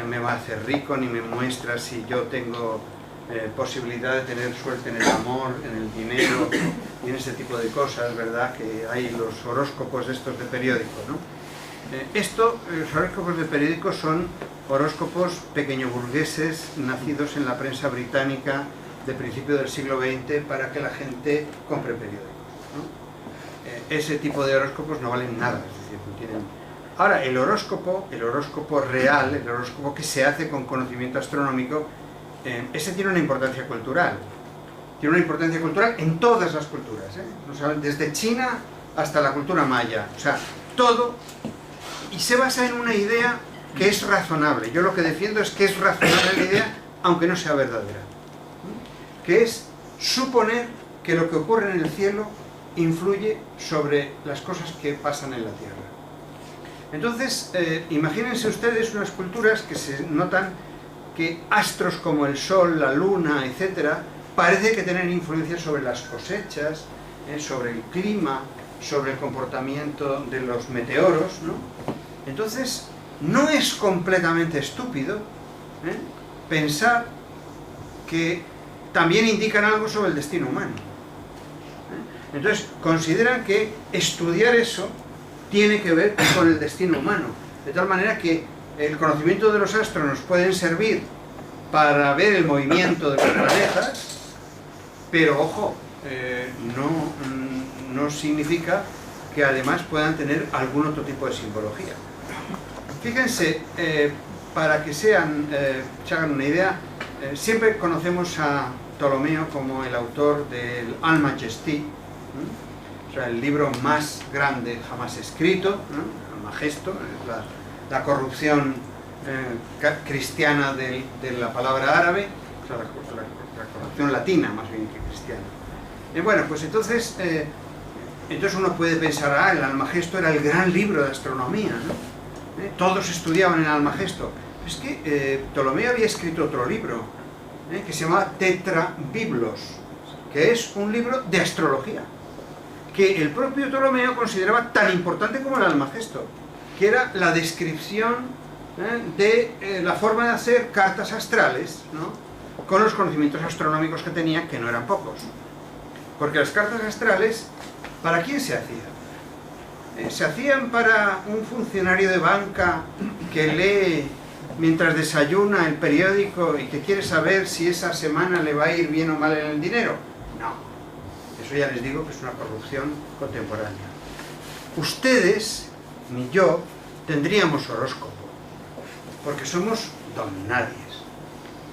me va a hacer rico, ni me muestra si yo tengo posibilidad de tener suerte en el amor, en el dinero y en ese tipo de cosas, ¿verdad? Que hay los horóscopos estos de periódico, ¿no? Los horóscopos de periódico son horóscopos pequeñoburgueses nacidos en la prensa británica de principio del siglo XX para que la gente compre periódicos, ¿no? Ese tipo de horóscopos no valen nada, es decir, no tienen... Ahora, el horóscopo real, el horóscopo que se hace con conocimiento astronómico, ese tiene una importancia cultural. Tiene una importancia cultural en todas las culturas, o sea, desde China hasta la cultura maya, o sea, todo, y se basa en una idea que es razonable. Yo lo que defiendo es que es razonable la idea, aunque no sea verdadera, que es suponer que lo que ocurre en el cielo influye sobre las cosas que pasan en la tierra. Entonces, imagínense ustedes unas culturas que se notan que astros como el sol, la luna, etcétera, parece que tienen influencia sobre las cosechas, sobre el clima, sobre el comportamiento de los meteoros, ¿no? Entonces, no es completamente estúpido pensar que también indican algo sobre el destino humano. Entonces, consideran que estudiar eso tiene que ver con el destino humano, de tal manera que el conocimiento de los astros nos pueden servir para ver el movimiento de los planetas, pero ojo, no significa que además puedan tener algún otro tipo de simbología. Fíjense, para que se hagan una idea, siempre conocemos a Ptolomeo como el autor del Almagesty, o sea, el libro más grande jamás escrito, Almagesto, la corrupción cristiana de la palabra árabe, o sea, la corrupción latina más bien que cristiana. Bueno, pues entonces uno puede pensar, el Almagesto era el gran libro de astronomía, ¿no? Todos estudiaban el Almagesto. Es que Ptolomeo había escrito otro libro, que se llama Tetrabiblos, que es un libro de astrología, que el propio Ptolomeo consideraba tan importante como el Almagesto, que era la descripción de la forma de hacer cartas astrales, ¿no? Con los conocimientos astronómicos que tenía, que no eran pocos. Porque las cartas astrales, ¿para quién se hacían? Se hacían para un funcionario de banca que lee mientras desayuna el periódico y que quiere saber si esa semana le va a ir bien o mal en el dinero. No, eso ya les digo que es una corrupción contemporánea. Ustedes, ni yo, tendríamos horóscopo, porque somos don nadies.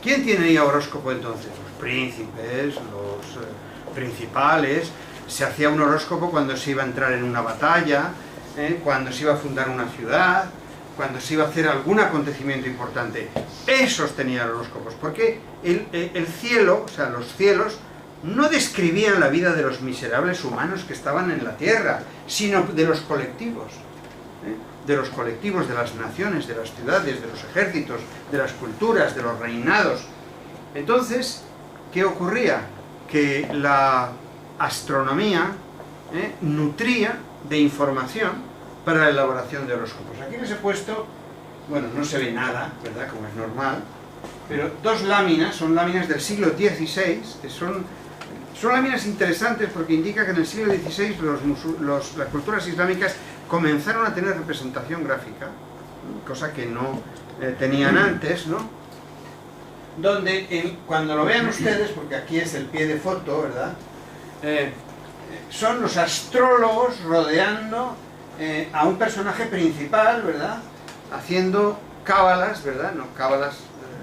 ¿Quién tenía horóscopo entonces? Los príncipes, los principales. Se hacía un horóscopo cuando se iba a entrar en una batalla, cuando se iba a fundar una ciudad, cuando se iba a hacer algún acontecimiento importante. Esos tenían horóscopos, porque el cielo, o sea, los cielos, no describían la vida de los miserables humanos que estaban en la tierra, sino de los colectivos. De los colectivos, de las naciones, de las ciudades, de los ejércitos, de las culturas, de los reinados. Entonces, ¿qué ocurría? Que la astronomía nutría de información para la elaboración de horóscopos. Aquí les he puesto, bueno, no se ve nada, ¿verdad?, como es normal, pero dos láminas, son láminas del siglo XVI, que son láminas interesantes porque indica que en el siglo XVI las culturas islámicas comenzaron a tener representación gráfica, cosa que no tenían antes, ¿no? Donde, cuando lo vean ustedes, porque aquí es el pie de foto, ¿verdad?, son los astrólogos rodeando a un personaje principal, ¿verdad?, haciendo cábalas, ¿verdad?, no cábalas,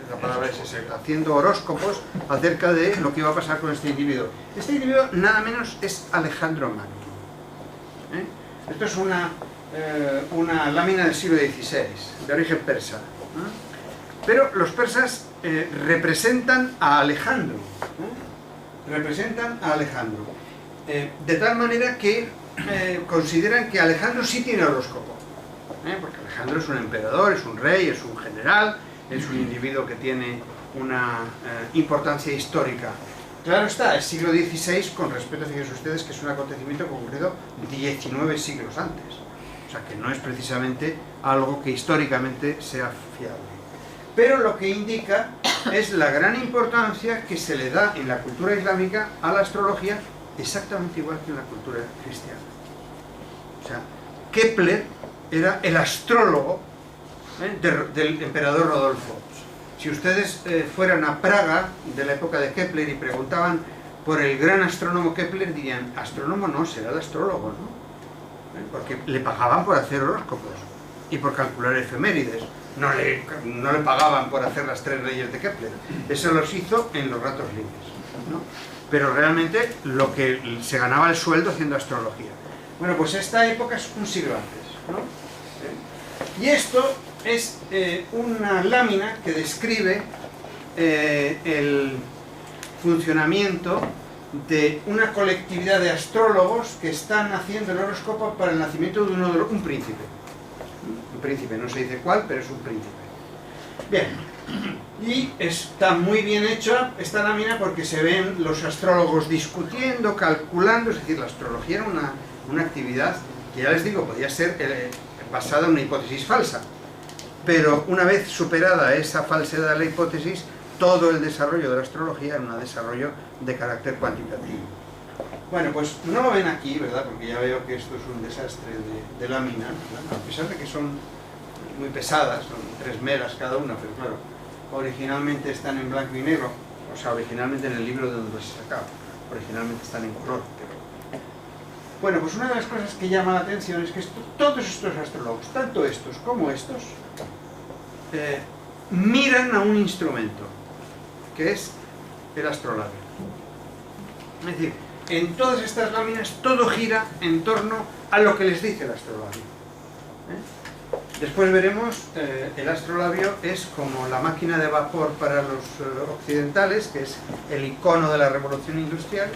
la palabra es esa, haciendo horóscopos acerca de lo que iba a pasar con este individuo. Este individuo nada menos es Alejandro Magno. Esto es una lámina del siglo XVI, de origen persa. Pero los persas representan a Alejandro. Representan a Alejandro. De tal manera que consideran que Alejandro sí tiene horóscopo. Porque Alejandro es un emperador, es un rey, es un general, es un individuo que tiene una importancia histórica. Claro está, el siglo XVI, con respecto, fíjense ustedes, que es un acontecimiento concreto 19 siglos antes. O sea, que no es precisamente algo que históricamente sea fiable. Pero lo que indica es la gran importancia que se le da en la cultura islámica a la astrología, exactamente igual que en la cultura cristiana. O sea, Kepler era el astrólogo del emperador Rodolfo. Si ustedes fueran a Praga de la época de Kepler y preguntaban por el gran astrónomo Kepler, dirían, astrónomo no, será el astrólogo, ¿no? Porque le pagaban por hacer horóscopos y por calcular efemérides. No le pagaban por hacer las 3 leyes de Kepler. Eso los hizo en los ratos libres, ¿no? Pero realmente lo que se ganaba el sueldo haciendo astrología. Bueno, pues esta época es un siglo antes, ¿no? Y esto es una lámina que describe el funcionamiento de una colectividad de astrólogos que están haciendo el horóscopo para el nacimiento de un príncipe. Un príncipe, no se dice cuál, pero es un príncipe. Bien, y está muy bien hecha esta lámina porque se ven los astrólogos discutiendo, calculando, es decir, la astrología era una actividad que, ya les digo, podía ser basada en una hipótesis falsa. Pero una vez superada esa falsedad de la hipótesis, todo el desarrollo de la astrología era un desarrollo de carácter cuantitativo. Bueno, pues no lo ven aquí, ¿verdad? Porque ya veo que esto es un desastre de láminas, ¿verdad? A pesar de que son muy pesadas, son 3 megas cada una, pero claro, originalmente están en blanco y negro, o sea, originalmente en el libro de donde se sacaba, originalmente están en color, pero... Bueno, pues una de las cosas que llama la atención es que todos estos astrólogos, tanto estos como estos, miran a un instrumento, que es el astrolabio. Es decir, en todas estas láminas todo gira en torno a lo que les dice el astrolabio. Después veremos, el astrolabio es como la máquina de vapor para los occidentales, que es el icono de la revolución industrial.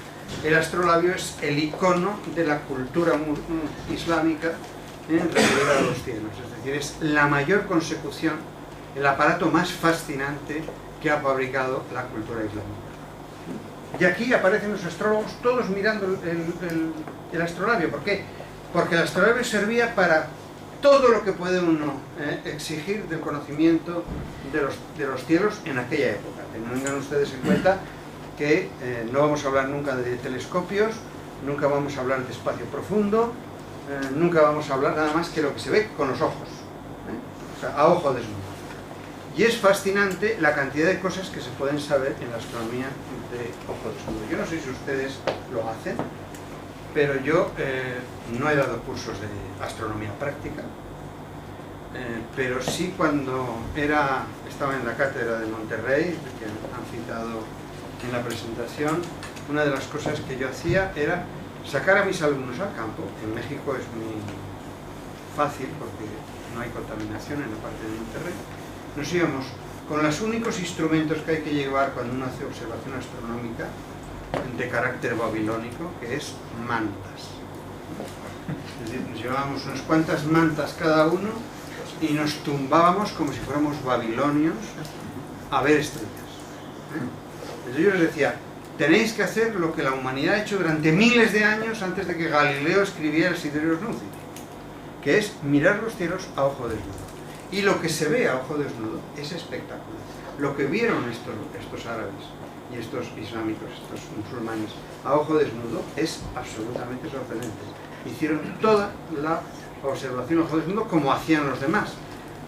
El astrolabio es el icono de la cultura islámica referida a los cielos. Es decir, es la mayor consecución, el aparato más fascinante que ha fabricado la cultura islámica. Y aquí aparecen los astrólogos todos mirando el astrolabio. ¿Por qué? Porque el astrolabio servía para todo lo que puede uno exigir del conocimiento de los cielos en aquella época. Tengan ustedes en cuenta que no vamos a hablar nunca de telescopios, nunca vamos a hablar de espacio profundo, nunca vamos a hablar nada más que lo que se ve con los ojos, o sea, a ojo desnudo. Y es fascinante la cantidad de cosas que se pueden saber en la astronomía de ojo desnudo. Yo no sé si ustedes lo hacen, pero yo no he dado cursos de astronomía práctica, pero sí cuando estaba en la cátedra de Monterrey, que han citado en la presentación, una de las cosas que yo hacía era sacar a mis alumnos al campo. En México es muy fácil porque no hay contaminación en la parte de Monterrey. Nos íbamos con los únicos instrumentos que hay que llevar cuando uno hace observación astronómica de carácter babilónico, que es mantas. Es decir, nos llevábamos unas cuantas mantas cada uno y nos tumbábamos como si fuéramos babilonios a ver estrellas. Entonces yo les decía, tenéis que hacer lo que la humanidad ha hecho durante miles de años antes de que Galileo escribiera el Sidereus Nuncius, que es mirar los cielos a ojo desnudo. Y lo que se ve a ojo desnudo es espectacular. Lo que vieron estos árabes y estos islámicos, estos musulmanes, a ojo desnudo es absolutamente sorprendente. Hicieron toda la observación a ojo desnudo como hacían los demás,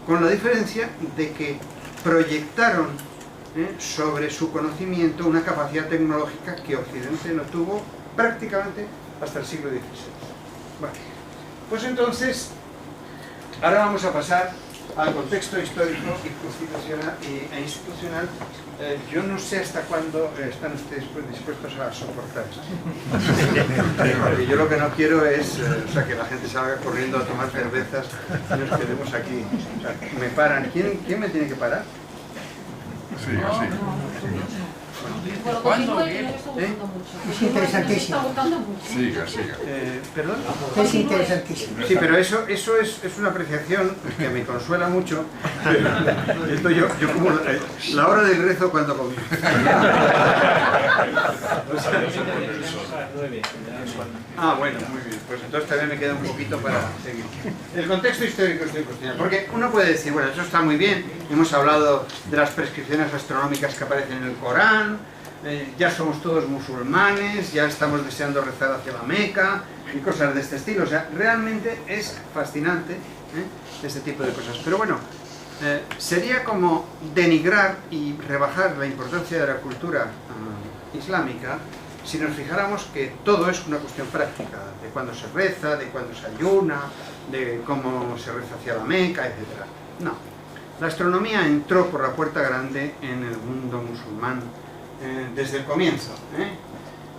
con la diferencia de que proyectaron sobre su conocimiento una capacidad tecnológica que Occidente no tuvo prácticamente hasta el siglo XVI. Bueno, pues entonces, ahora vamos a pasar al contexto histórico y constitucional e institucional. Yo no sé hasta cuándo están ustedes dispuestos a soportar esto. Porque yo lo que no quiero es que la gente salga corriendo a tomar cervezas y nos quedemos aquí. O sea, me paran. ¿Quién me tiene que parar? Sí, sí. Bueno, ¿Cuándo? continúe, que no me está gustando mucho. Es interesantísimo. Me está gustando mucho. Siga, siga. ¿Perdón? Es interesantísimo. Sí, pero eso es una apreciación que me consuela mucho. Esto yo como la hora del rezo cuando comienzo. Bueno, muy bien. Pues entonces también me queda un poquito para seguir. El contexto histórico es constitucional. Porque uno puede decir, bueno, eso está muy bien. Hemos hablado de las prescripciones astronómicas que aparecen en el Corán. Ya somos todos musulmanes, ya estamos deseando rezar hacia la Meca y cosas de este estilo. O sea, realmente es fascinante este tipo de cosas. Pero bueno, sería como denigrar y rebajar la importancia de la cultura islámica si nos fijáramos que todo es una cuestión práctica, de cuándo se reza, de cuándo se ayuna, de cómo se reza hacia la Meca, etc. No, la astronomía entró por la puerta grande en el mundo musulmán desde el comienzo.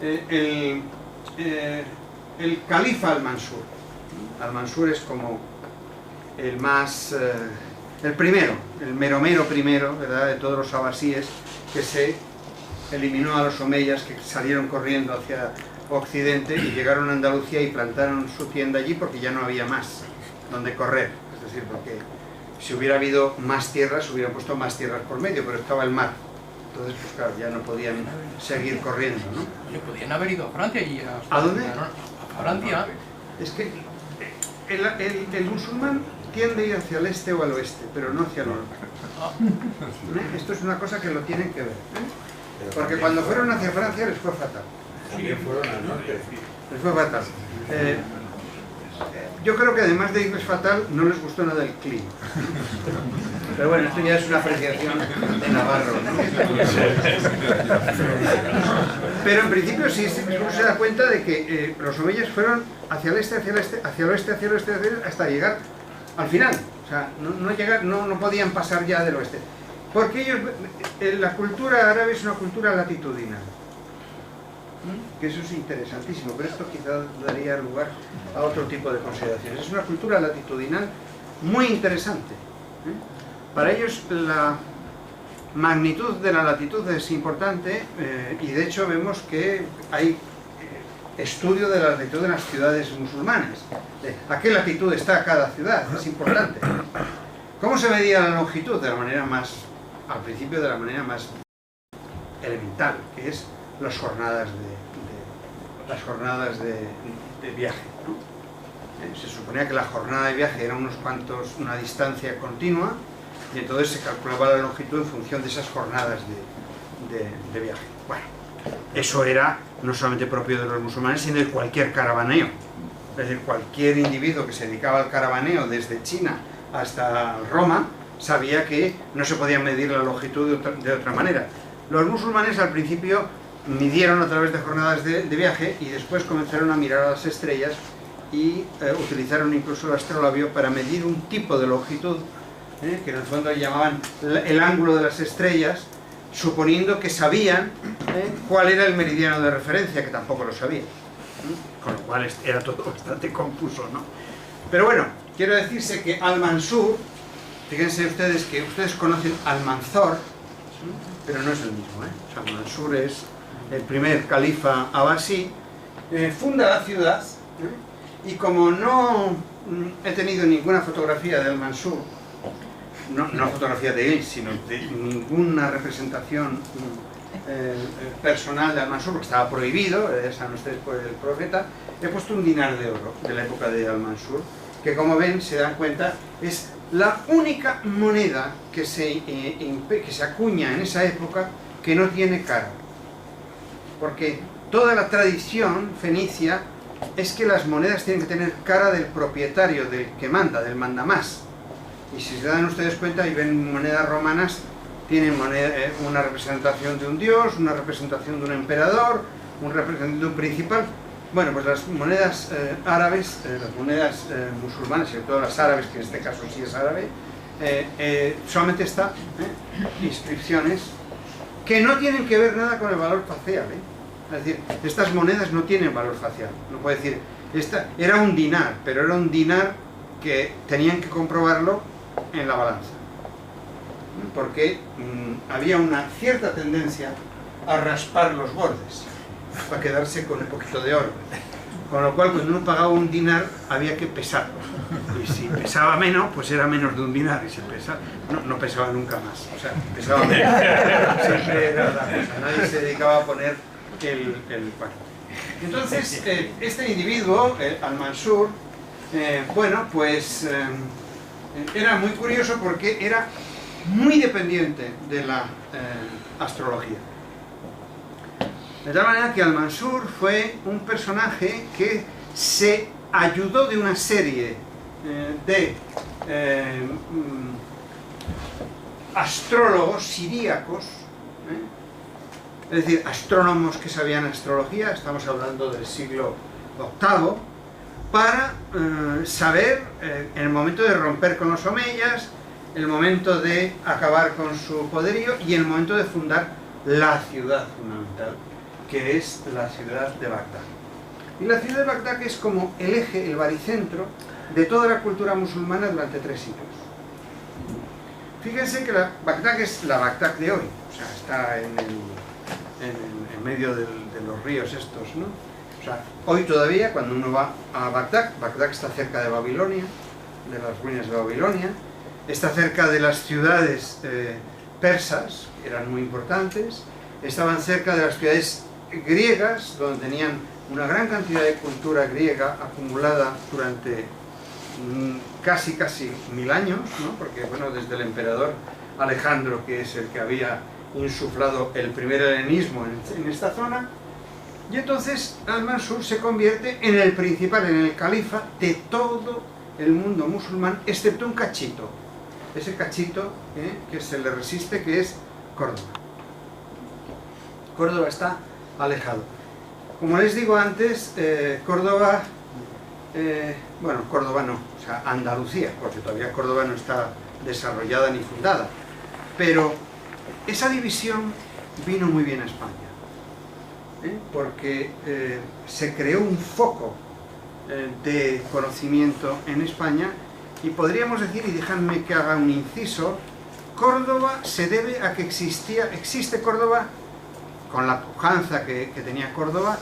El califa Al-Mansur. Al-Mansur es como el más, el primero, el mero primero, ¿verdad?, de todos los abasíes, que se eliminó a los omeyas, que salieron corriendo hacia Occidente y llegaron a Andalucía y plantaron su tienda allí porque ya no había más donde correr. Es decir, porque si hubiera habido más tierras, hubieran puesto más tierras por medio, pero estaba el mar. Entonces, pues claro, ya no podían seguir corriendo, ¿no? Oye, podían haber ido a Francia y ¿A dónde? A Francia. Es que el musulmán tiende a ir hacia el este o al oeste, pero no hacia el norte. Esto es una cosa que lo tienen que ver. Porque cuando fueron hacia Francia les fue fatal. También fueron al norte. Les fue fatal. Yo creo que además de irles fatal, no les gustó nada el clima. Pero bueno, esto ya es una apreciación de Navarro, ¿no? Pero en principio sí uno se da cuenta de que los omeyas fueron hacia el este, hacia el este, hacia el oeste, hacia el oeste, hacia el oeste, hasta llegar al final. O sea, no podían pasar ya del oeste. Porque ellos, la cultura árabe es una cultura latitudinal. Que eso es interesantísimo, pero esto quizás daría lugar a otro tipo de consideraciones. Es una cultura latitudinal muy interesante. Para ellos la magnitud de la latitud es importante y de hecho vemos que hay estudio de la latitud de las ciudades musulmanas. ¿A qué latitud está cada ciudad? Es importante. ¿Cómo se medía la longitud? De la manera más, al principio de la manera más elemental, que es las jornadas de viaje, ¿no? Se suponía que la jornada de viaje era una distancia continua y entonces se calculaba la longitud en función de esas jornadas de viaje. Bueno, eso era no solamente propio de los musulmanes, sino de cualquier caravaneo. Es decir, cualquier individuo que se dedicaba al caravaneo desde China hasta Roma sabía que no se podía medir la longitud de otra manera. Los musulmanes al principio midieron a través de jornadas de viaje y después comenzaron a mirar a las estrellas y utilizaron incluso el astrolabio para medir un tipo de longitud que en el fondo llamaban el ángulo de las estrellas, suponiendo que sabían cuál era el meridiano de referencia, que tampoco lo sabían, con lo cual era todo bastante confuso, ¿no? Pero bueno, quiero decirse que Al-Mansur, fíjense ustedes que ustedes conocen Al-Manzor, pero no es el mismo, O sea, Al-Mansur es el primer califa abasí, funda la ciudad, y como no he tenido ninguna fotografía de Al-Mansur, no fotografía de él, sino de ninguna representación personal de Al-Mansur, porque estaba prohibido, saben ustedes, por el profeta, he puesto un dinar de oro de la época de Al-Mansur, que como ven, se dan cuenta, es la única moneda que se acuña en esa época que no tiene cara. Porque toda la tradición fenicia es que las monedas tienen que tener cara del propietario, del que manda, del mandamás. Y si se dan ustedes cuenta y ven monedas romanas, tienen una representación de un dios, una representación de un emperador, una representación de un principal. Bueno, pues las monedas árabes, las monedas musulmanas, sobre todo las árabes, que en este caso sí es árabe, solamente está inscripciones que no tienen que ver nada con el valor facial, Es decir, estas monedas no tienen valor facial. No puede decir, esta era un dinar, pero era un dinar que tenían que comprobarlo en la balanza. Porque había una cierta tendencia a raspar los bordes, para quedarse con un poquito de oro. Con lo cual, cuando uno pagaba un dinar, había que pesarlo. Y si pesaba menos, pues era menos de un dinar. Y si pesaba, no pesaba nunca más. O sea, pesaba menos. Siempre era la cosa. Nadie se dedicaba a poner el cuarto. Entonces, este individuo, Al-Mansur, bueno, pues era muy curioso porque era muy dependiente de la astrología. De tal manera que Al-Mansur fue un personaje que se ayudó de una serie de astrólogos siríacos, es decir, astrónomos que sabían astrología, estamos hablando del siglo VIII, para saber en el momento de romper con los omeyas, el momento de acabar con su poderío y el momento de fundar la ciudad fundamental, que es la ciudad de Bagdad. Y la ciudad de Bagdad es como el eje, el baricentro de toda la cultura musulmana durante 3 siglos. Fíjense que Bagdad es la Bagdad de hoy, o sea, está en medio de los ríos estos, ¿no? O sea, hoy todavía, cuando uno va a Bagdad, Bagdad está cerca de Babilonia, de las ruinas de Babilonia, está cerca de las ciudades persas, que eran muy importantes, estaban cerca de las ciudades griegas, donde tenían una gran cantidad de cultura griega acumulada durante casi 1000 años, ¿no? Porque bueno, desde el emperador Alejandro, que es el que había insuflado el primer helenismo en esta zona, y entonces Al-Mansur se convierte en el principal, en el califa de todo el mundo musulmán, excepto un cachito, ese cachito que se le resiste, que es Córdoba. Córdoba está alejado. Como les digo antes, Córdoba, bueno, Córdoba no, o sea, Andalucía, porque todavía Córdoba no está desarrollada ni fundada, pero esa división vino muy bien a España, porque se creó un foco de conocimiento en España, y podríamos decir, y dejadme que haga un inciso, Córdoba se debe a que existe Córdoba, con la pujanza que tenía Córdoba,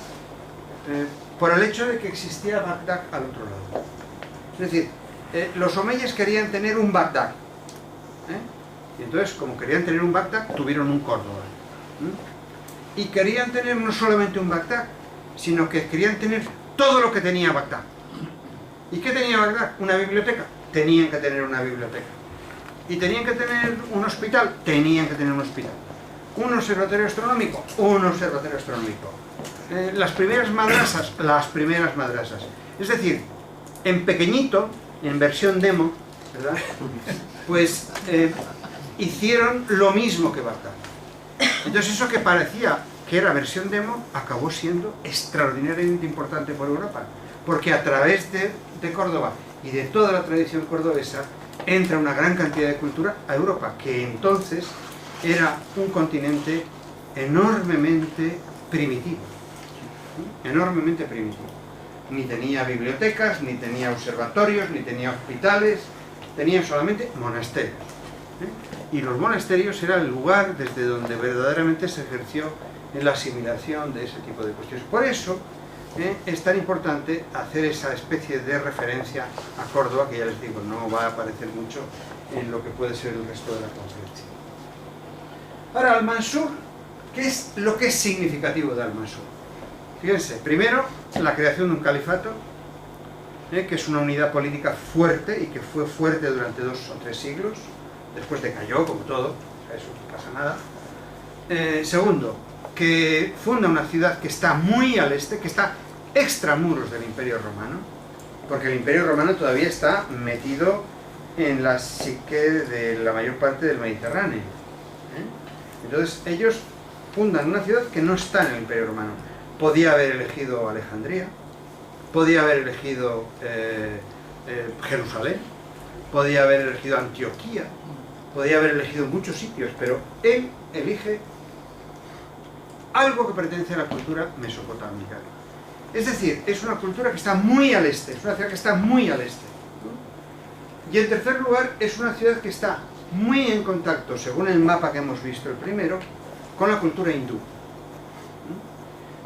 por el hecho de que existía Bagdad al otro lado. Es decir, los omeyes querían tener un Bagdad, y entonces, como querían tener un Bagdad, tuvieron un Córdoba. Y querían tener no solamente un Bagdad, sino que querían tener todo lo que tenía Bagdad. ¿Y qué tenía Bagdad? Una biblioteca. Tenían que tener una biblioteca. ¿Y tenían que tener un hospital? Tenían que tener un hospital. ¿Un observatorio astronómico? Un observatorio astronómico. Las primeras madrasas, las primeras madrasas. Es decir, en pequeñito, en versión demo, ¿verdad? Pues hicieron lo mismo que Bagdad. Entonces eso que parecía que era versión demo, acabó siendo extraordinariamente importante por Europa, porque a través de Córdoba y de toda la tradición cordobesa entra una gran cantidad de cultura a Europa, que entonces era un continente enormemente primitivo, enormemente primitivo. Ni tenía bibliotecas, ni tenía observatorios, ni tenía hospitales, tenía solamente monasterios. Y los monasterios era el lugar desde donde verdaderamente se ejerció en la asimilación de ese tipo de cuestiones. Por eso es tan importante hacer esa especie de referencia a Córdoba, que ya les digo, no va a aparecer mucho en lo que puede ser el resto de la conferencia. Ahora, Al-Mansur, ¿qué es lo que es significativo de Al-Mansur? Fíjense, primero, la creación de un califato, que es una unidad política fuerte y que fue fuerte durante 2 o 3 siglos, después decayó, como todo, o sea, eso no pasa nada. Segundo, que funda una ciudad que está muy al este, que está extramuros del Imperio Romano, porque el Imperio Romano todavía está metido en la psique de la mayor parte del Mediterráneo. Entonces ellos fundan una ciudad que no está en el Imperio Romano. Podía haber elegido Alejandría, podía haber elegido Jerusalén, podía haber elegido Antioquía, podía haber elegido muchos sitios, pero él elige algo que pertenece a la cultura mesopotámica. Es decir, es una cultura que está muy al este, es una ciudad que está muy al este. Y en tercer lugar, es una ciudad que está muy en contacto, según el mapa que hemos visto el primero, con la cultura hindú.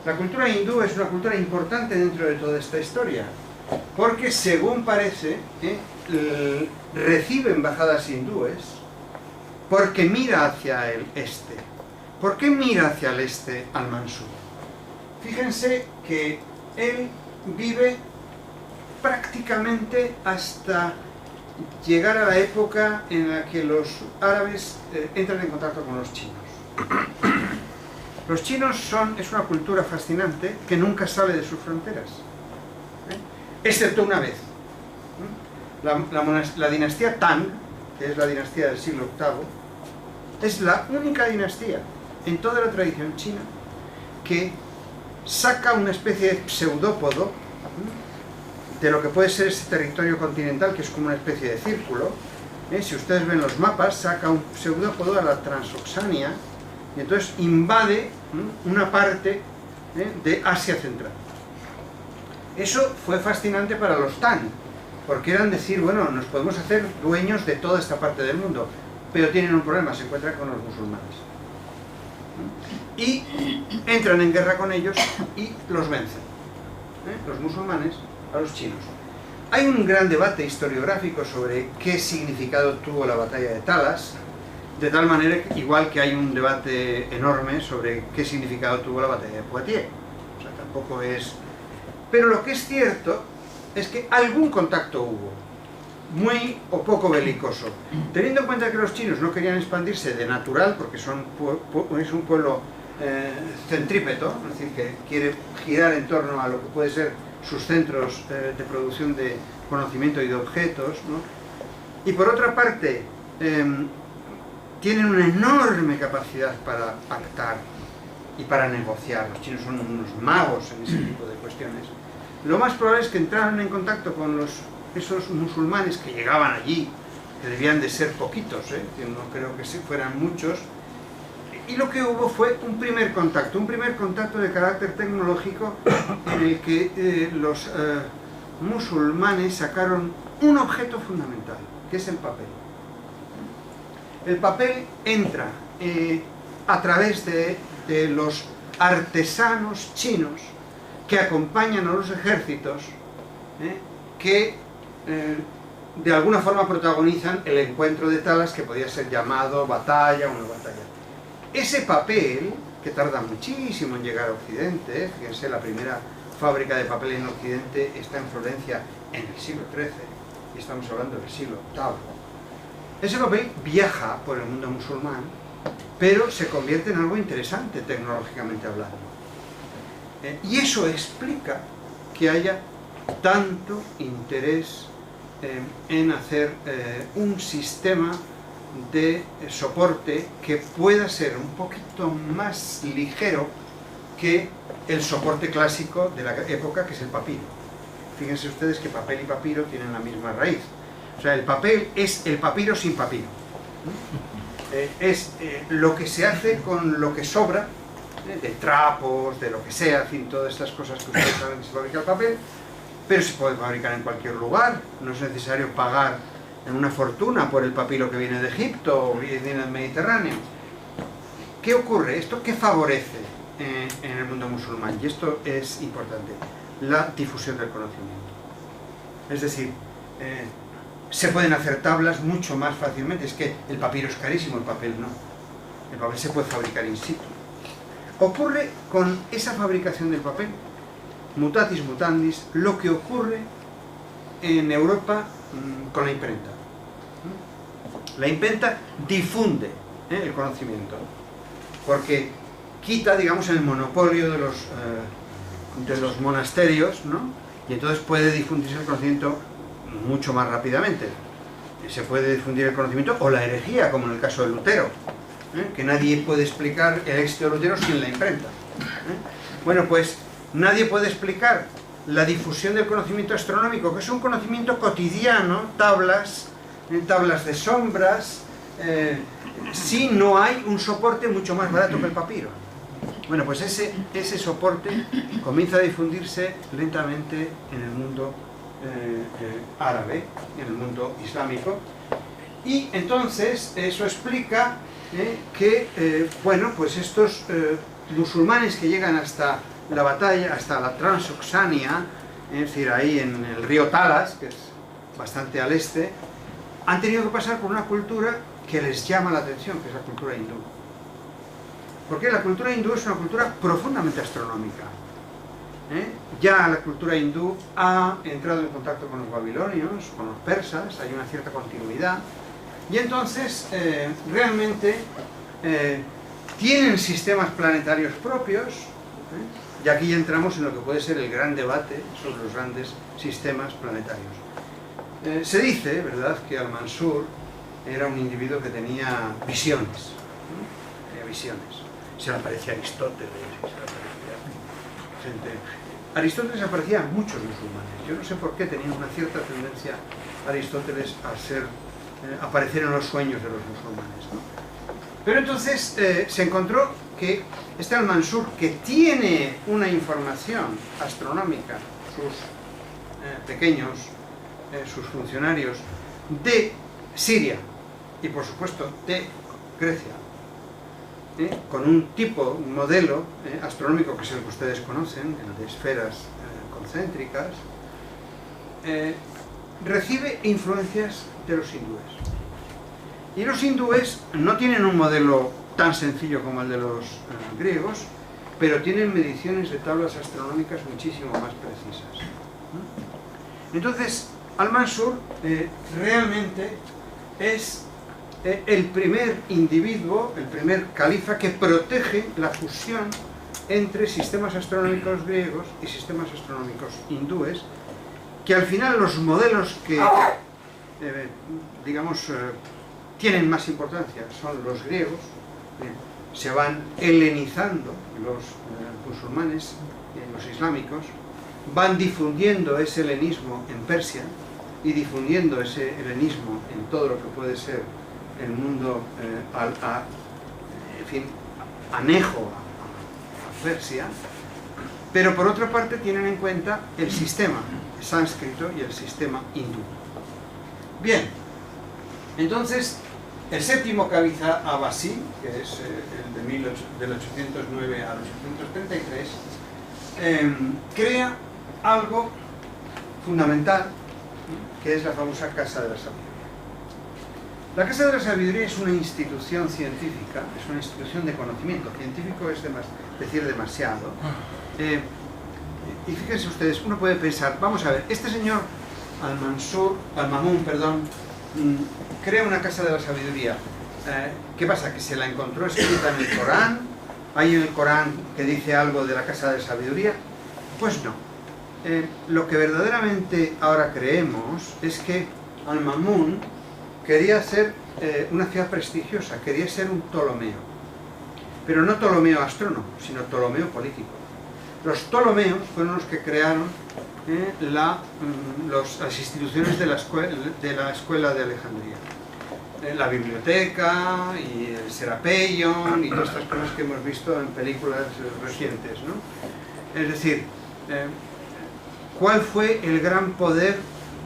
La cultura hindú es una cultura importante dentro de toda esta historia, porque según parece, recibe embajadas hindúes, porque mira hacia el este. ¿Por qué mira hacia el este Al-Mansur? Fíjense que él vive prácticamente hasta llegar a la época en la que los árabes entran en contacto con los chinos. Los chinos es una cultura fascinante que nunca sale de sus fronteras, excepto una vez. La dinastía Tang, que es la dinastía del siglo VIII, es la única dinastía en toda la tradición china que saca una especie de pseudópodo de lo que puede ser este territorio continental, que es como una especie de círculo. Si ustedes ven los mapas, saca un pseudópodo a la Transoxania y entonces invade una parte de Asia Central. Eso fue fascinante para los Tang, porque eran decir, bueno, nos podemos hacer dueños de toda esta parte del mundo, pero tienen un problema, se encuentran con los musulmanes. Y entran en guerra con ellos y los vencen, los musulmanes a los chinos. Hay un gran debate historiográfico sobre qué significado tuvo la batalla de Talas, de tal manera que, igual que hay un debate enorme sobre qué significado tuvo la batalla de Poitiers. O sea, tampoco es... Pero lo que es cierto es que algún contacto hubo muy o poco belicoso. Teniendo en cuenta que los chinos no querían expandirse de natural, porque es un pueblo centrípeto, es decir, que quiere girar en torno a lo que puede ser sus centros de producción de conocimiento y de objetos, ¿no? Y por otra parte, tienen una enorme capacidad para pactar y para negociar. Los chinos son unos magos en ese tipo de cuestiones. Lo más probable es que entraran en contacto con esos musulmanes que llegaban allí, que debían de ser poquitos, que no creo que fueran muchos, y lo que hubo fue un primer contacto de carácter tecnológico en el que los musulmanes sacaron un objeto fundamental, que es el papel. El papel entra a través de los artesanos chinos que acompañan a los ejércitos, que de alguna forma protagonizan el encuentro de Talas, que podía ser llamado batalla o no batalla. Ese papel, que tarda muchísimo en llegar a Occidente, fíjense, la primera fábrica de papel en Occidente está en Florencia en el siglo XIII, y estamos hablando del siglo VIII. Ese papel viaja por el mundo musulmán, pero se convierte en algo interesante tecnológicamente hablando. Y eso explica que haya tanto interés en hacer un sistema de soporte que pueda ser un poquito más ligero que el soporte clásico de la época, que es el papiro. Fíjense ustedes que papel y papiro tienen la misma raíz. O sea, el papel es el papiro sin papiro. Es lo que se hace con lo que sobra, de trapos, de lo que sea, en fin, todas estas cosas que ustedes saben que se fabrica el papel, pero se puede fabricar en cualquier lugar. No es necesario pagar una fortuna por el papiro que viene de Egipto o viene del Mediterráneo. ¿Qué ocurre? ¿Esto qué favorece en el mundo musulmán? Y esto es importante: la difusión del conocimiento. Es decir, se pueden hacer tablas mucho más fácilmente. Es que el papiro es carísimo, el papel no. El papel se puede fabricar in situ. Ocurre con esa fabricación del papel, mutatis mutandis, lo que ocurre en Europa con la imprenta. La imprenta difunde el conocimiento, porque quita, digamos, el monopolio de los monasterios, ¿no? Y entonces puede difundirse el conocimiento mucho más rápidamente. Se puede difundir el conocimiento o la herejía, como en el caso de Lutero, que nadie puede explicar el éxito de Lutero sin la imprenta. Bueno, pues nadie puede explicar la difusión del conocimiento astronómico, que es un conocimiento cotidiano, tablas de sombras, si no hay un soporte mucho más barato que el papiro. Bueno, pues ese soporte comienza a difundirse lentamente en el mundo árabe, en el mundo islámico, y entonces eso explica que, bueno, pues estos musulmanes que llegan hasta la batalla, hasta la Transoxania, es decir, ahí en el río Talas, que es bastante al este, han tenido que pasar por una cultura que les llama la atención, que es la cultura hindú. Porque la cultura hindú es una cultura profundamente astronómica. Ya la cultura hindú ha entrado en contacto con los babilonios, con los persas, hay una cierta continuidad, y entonces realmente tienen sistemas planetarios propios, y aquí ya entramos en lo que puede ser el gran debate sobre los grandes sistemas planetarios. Se dice, ¿verdad?, que Al-Mansur era un individuo que tenía visiones, tenía visiones. Se le aparecía Aristóteles, se le aparecía gente. Aristóteles aparecía a muchos musulmanes. Yo no sé por qué tenía una cierta tendencia Aristóteles a aparecer en los sueños de los musulmanes, ¿no? Pero entonces se encontró que este Al-Mansur, que tiene una información astronómica, sus pequeñños, sus funcionarios de Siria y por supuesto de Grecia, con un modelo astronómico que es el que ustedes conocen, el de esferas concéntricas, recibe influencias de los hindúes. Y los hindúes no tienen un modelo tan sencillo como el de los griegos, pero tienen mediciones de tablas astronómicas muchísimo más precisas. Entonces, Al-Mansur realmente es el primer individuo, el primer califa que protege la fusión entre sistemas astronómicos griegos y sistemas astronómicos hindúes, que al final los modelos que, digamos, tienen más importancia son los griegos. Se van helenizando los musulmanes, los islámicos, van difundiendo ese helenismo en Persia y difundiendo ese helenismo en todo lo que puede ser el mundo en fin, anejo a Persia, pero por otra parte tienen en cuenta el sistema sánscrito y el sistema hindú. Bien, entonces el séptimo califa abasí, que es el del 809 al 833, crea algo fundamental, que es la famosa Casa de la Sabiduría. La Casa de la Sabiduría es una institución científica, es una institución de conocimiento. Científico es decir demasiado. Y fíjense ustedes, uno puede pensar, vamos a ver, este señor Al-Mamun, crea una Casa de la Sabiduría. ¿Qué pasa? ¿Que se la encontró escrita en el Corán? ¿Hay en el Corán que dice algo de la Casa de la Sabiduría? Pues no. Lo que verdaderamente ahora creemos es que Al-Mamun quería ser una ciudad prestigiosa, quería ser un Ptolomeo. Pero no Ptolomeo astrónomo, sino Ptolomeo político. Los Ptolomeos fueron los que crearon las instituciones de la escuela de Alejandría. La biblioteca y el Serapeion y todas estas cosas que hemos visto en películas recientes, ¿no? Es decir, ¿cuál fue el gran poder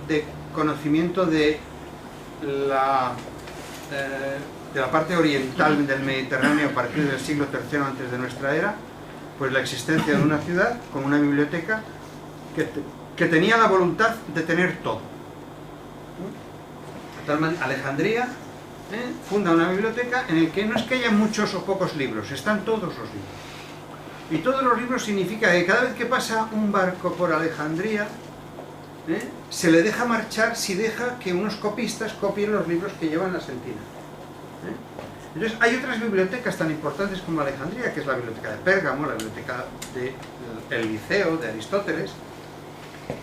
de conocimiento de la parte oriental del Mediterráneo a partir del siglo III antes de nuestra era? Pues la existencia de una ciudad con una biblioteca que tenía la voluntad de tener todo. Alejandría funda una biblioteca en la que no es que haya muchos o pocos libros, están todos los libros. Y todos los libros significa que cada vez que pasa un barco por Alejandría, se le deja marchar si deja que unos copistas copien los libros que llevan la sentina. Entonces hay otras bibliotecas tan importantes como Alejandría, que es la biblioteca de Pérgamo, la biblioteca del Liceo, de Aristóteles,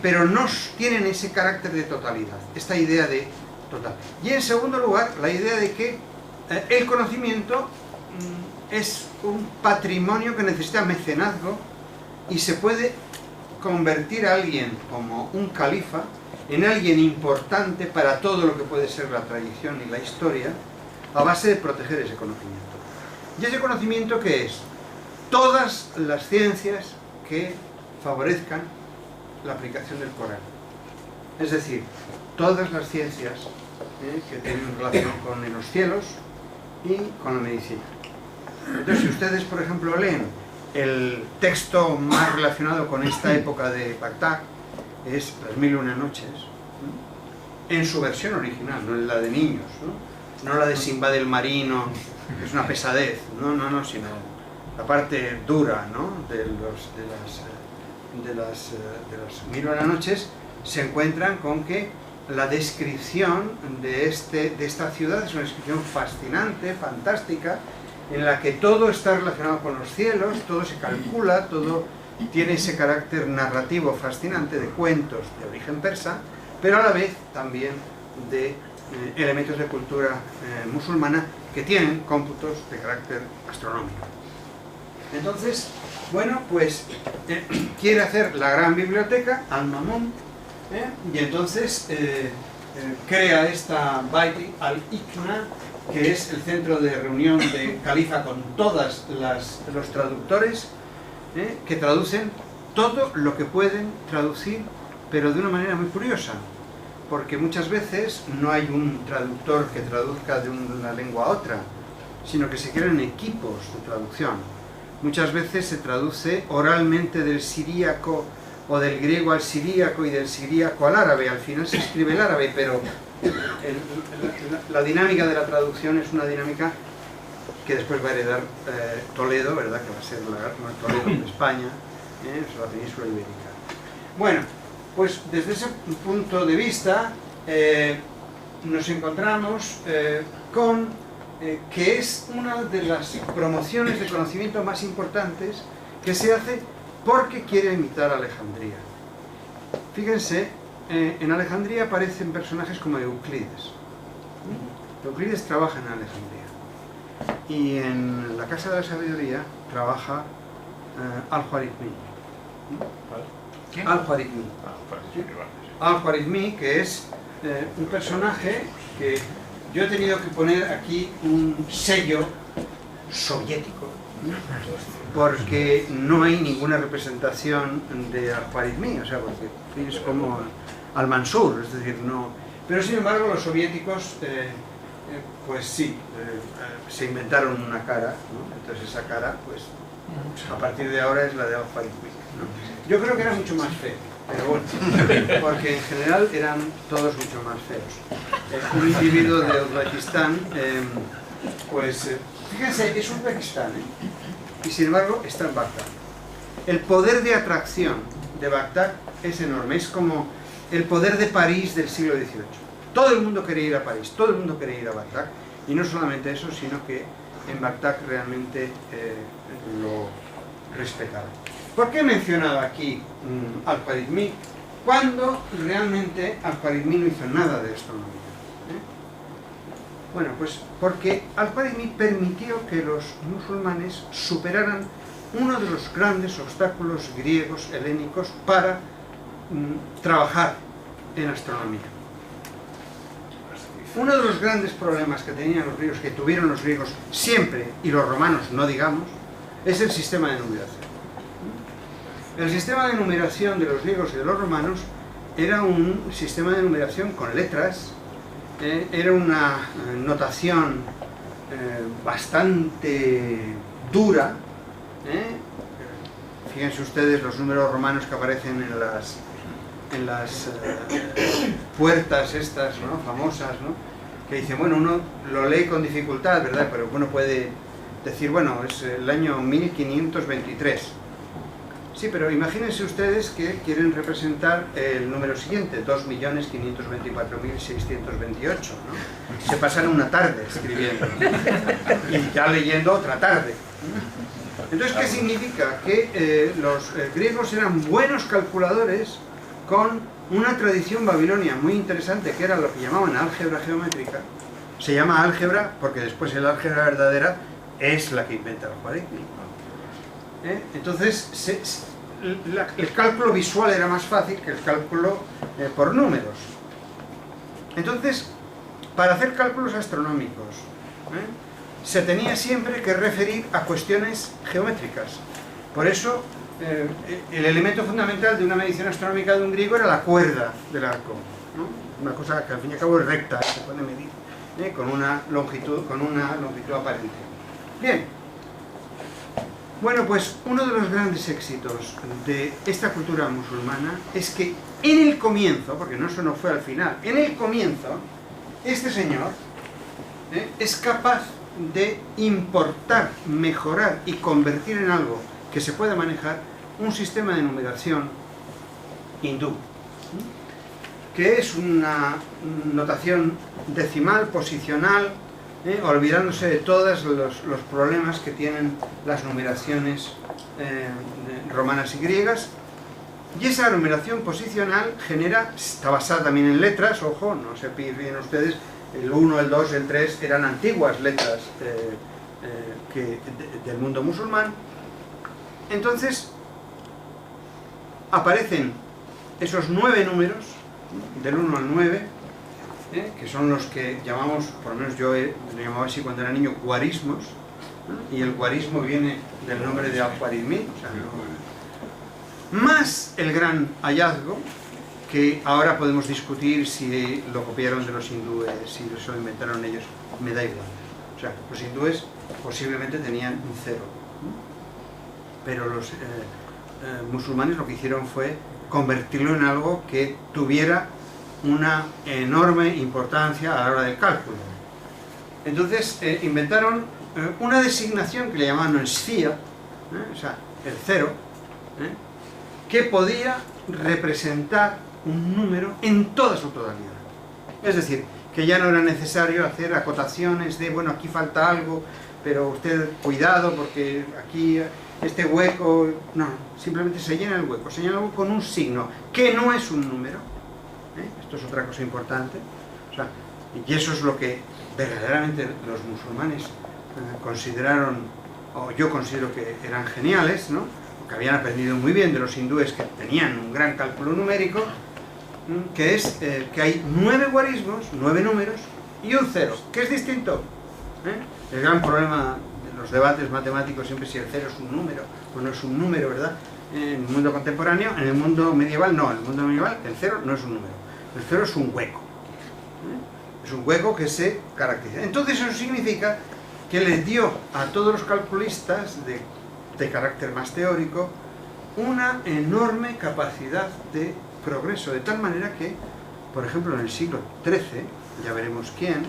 pero no tienen ese carácter de totalidad, esta idea de total. Y en segundo lugar, la idea de que el conocimiento es un patrimonio que necesita mecenazgo y se puede convertir a alguien como un califa en alguien importante para todo lo que puede ser la tradición y la historia a base de proteger ese conocimiento. ¿Y ese conocimiento qué es? Todas las ciencias que favorezcan la aplicación del Corán. Es decir, todas las ciencias que tienen relación con los cielos y con la medicina. Entonces, si ustedes, por ejemplo, leen el texto más relacionado con esta época de Bagdad, es Las Mil y Una Noches, en su versión original, no en la de niños, no la de Sinbad el Marino, que es una pesadez, no, sino la parte dura, ¿no? de las Mil y Una Noches, se encuentran con que la descripción de esta ciudad es una descripción fascinante, fantástica, en la que todo está relacionado con los cielos, todo se calcula, todo tiene ese carácter narrativo fascinante de cuentos de origen persa, pero a la vez también de elementos de cultura musulmana que tienen cómputos de carácter astronómico. Entonces, bueno, pues quiere hacer la gran biblioteca, Al-Mamun, y entonces crea esta Bait al-Hikma, que es el centro de reunión de califa con todos los traductores que traducen todo lo que pueden traducir, pero de una manera muy curiosa, porque muchas veces no hay un traductor que traduzca de una lengua a otra, sino que se crean equipos de traducción. Muchas veces se traduce oralmente del siríaco o del griego al siríaco y del siríaco al árabe. Al final se escribe el árabe, pero la dinámica de la traducción es una dinámica que después va a heredar Toledo, ¿verdad? Que va a ser Toledo de España, la península ibérica. Bueno, Pues desde ese punto de vista nos encontramos con que es una de las promociones de conocimiento más importantes que se hace porque quiere imitar a Alejandría. Fíjense, en Alejandría aparecen personajes como Euclides. Euclides trabaja en Alejandría. Y en la Casa de la Sabiduría trabaja Al-Khwarizmi. Al-Khwarizmi. Al-Khwarizmi, que es un personaje que yo he tenido que poner aquí un sello soviético, porque no hay ninguna representación de Al-Khwarizmi, o sea, porque es como Al-Mansur, es decir, no... Pero sin embargo los soviéticos, pues sí, se inventaron una cara, ¿no? Entonces esa cara, pues, a partir de ahora es la de Al-Khwarizmi, ¿no? Yo creo que era mucho más feo, pero bueno, porque en general eran todos mucho más feos. Un individuo de Uzbekistán, pues, fíjense, es Uzbekistán, y sin embargo está en Bagdad. El poder de atracción de Bagdad es enorme, es como el poder de París del siglo XVIII. Todo el mundo quería ir a París, todo el mundo quería ir a Bagdad, y no solamente eso, sino que en Bagdad realmente lo respetaban. ¿Por qué he mencionado aquí Al-Khwarizmi cuando realmente Al-Khwarizmi no hizo nada de astronomía? Bueno, pues porque Al-Khwarizmi permitió que los musulmanes superaran uno de los grandes obstáculos griegos, helénicos, para trabajar en astronomía. Uno de los grandes problemas que tenían los griegos, que tuvieron los griegos siempre, y los romanos no digamos, es el sistema de numeración. El sistema de numeración de los griegos y de los romanos era un sistema de numeración con letras, era una notación bastante dura. Fíjense ustedes los números romanos que aparecen en las puertas estas, ¿no?, famosas, ¿no?, que dicen, bueno, uno lo lee con dificultad, ¿verdad?, pero uno puede decir, bueno, es el año 1523. Sí, pero imagínense ustedes que quieren representar el número siguiente, 2.524.628, ¿no? Se pasan una tarde escribiendo y ya leyendo otra tarde. Entonces, ¿qué significa? Que los griegos eran buenos calculadores con una tradición babilonia muy interesante, que era lo que llamaban álgebra geométrica. Se llama álgebra porque después el álgebra verdadera es la que inventa el Al-Khwarizmi. Entonces, el cálculo visual era más fácil que el cálculo por números. Entonces, para hacer cálculos astronómicos, se tenía siempre que referir a cuestiones geométricas. Por eso, el elemento fundamental de una medición astronómica de un griego era la cuerda del arco, ¿no? Una cosa que al fin y al cabo es recta, se puede medir, con una longitud aparente. Bien. Bueno, pues uno de los grandes éxitos de esta cultura musulmana es que en el comienzo, porque eso no fue al final, en el comienzo, este señor es capaz de importar, mejorar y convertir en algo que se pueda manejar un sistema de numeración hindú, que es una notación decimal, posicional, olvidándose de todos los problemas que tienen las numeraciones romanas y griegas. Y esa numeración posicional está basada también en letras, ojo, no se pierden ustedes, el 1, el 2, el 3 eran antiguas letras del mundo musulmán. Entonces aparecen esos 9 números, del 1 al 9, que son los que llamamos, por lo menos yo lo llamaba así cuando era niño, cuarismos, y el cuarismo viene del nombre de Al-Khwarizmi, o sea, más el gran hallazgo, que ahora podemos discutir si lo copiaron de los hindúes, si se lo inventaron ellos, me da igual. O sea, los hindúes posiblemente tenían un 0, pero los musulmanes lo que hicieron fue convertirlo en algo que tuviera una enorme importancia a la hora del cálculo. Entonces inventaron una designación que le llamaban el Sfia, o sea, el 0, que podía representar un número en toda su totalidad. Es decir, que ya no era necesario hacer acotaciones de, bueno, aquí falta algo, pero usted cuidado porque aquí este hueco, no, simplemente se llena el hueco con un signo, que no es un número. Esto es otra cosa importante. O sea, y eso es lo que verdaderamente los musulmanes consideraron, o yo considero que eran geniales, ¿no? Que habían aprendido muy bien de los hindúes, que tenían un gran cálculo numérico, que es que hay 9 guarismos, 9 números y un 0, que es distinto. El gran problema de los debates matemáticos siempre es si el 0 es un número o no es un número, ¿verdad? En el mundo contemporáneo, en el mundo medieval no, en el mundo medieval el 0 no es un número, el 0 es un hueco. Es un hueco que se caracteriza. Entonces eso significa que les dio a todos los calculistas de carácter más teórico una enorme capacidad de progreso, de tal manera que, por ejemplo, en el siglo XIII, ya veremos quién,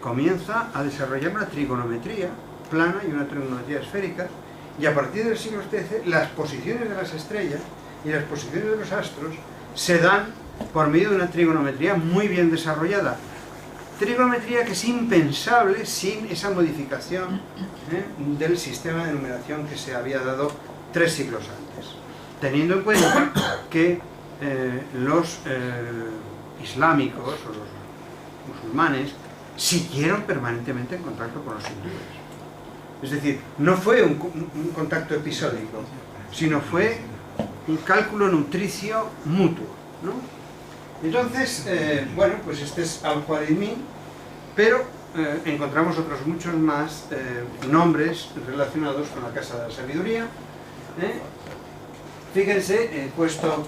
comienza a desarrollar una trigonometría plana y una trigonometría esférica, y a partir del siglo XIII las posiciones de las estrellas y las posiciones de los astros se dan por medio de una trigonometría muy bien desarrollada. Trigonometría que es impensable sin esa modificación del sistema de numeración que se había dado 3 siglos antes, teniendo en cuenta que los islámicos o los musulmanes siguieron permanentemente en contacto con los hindúes. Es decir, no fue un contacto episódico, sino fue un cálculo nutricio mutuo, ¿no? Entonces, bueno, pues este es Al-Khwarizmi, pero encontramos otros muchos más nombres relacionados con la Casa de la Sabiduría. Fíjense, he puesto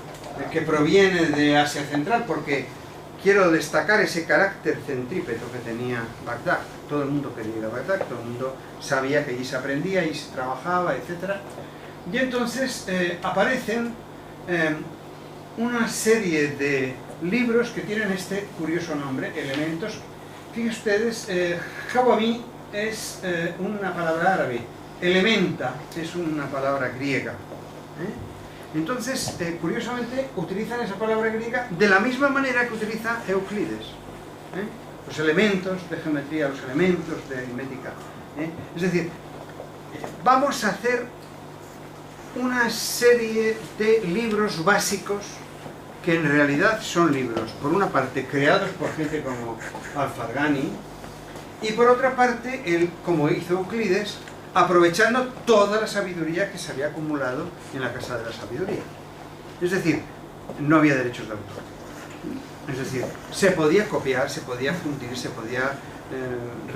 que proviene de Asia Central porque quiero destacar ese carácter centrípeto que tenía Bagdad. Todo el mundo quería ir a Bagdad, todo el mundo sabía que allí se aprendía, allí se trabajaba, etc. Y entonces aparecen una serie de libros que tienen este curioso nombre, Elementos. Fíjense ustedes, Jawami es una palabra árabe, Elementa es una palabra griega. Entonces, curiosamente, utilizan esa palabra griega de la misma manera que utiliza Euclides. Los elementos de geometría, los elementos de aritmética. Es decir, vamos a hacer una serie de libros básicos que en realidad son libros, por una parte, creados por gente como Al-Farghani, y por otra parte, como hizo Euclides, aprovechando toda la sabiduría que se había acumulado en la Casa de la Sabiduría. Es decir, no había derechos de autor. Es decir, se podía copiar, se podía fundir, se podía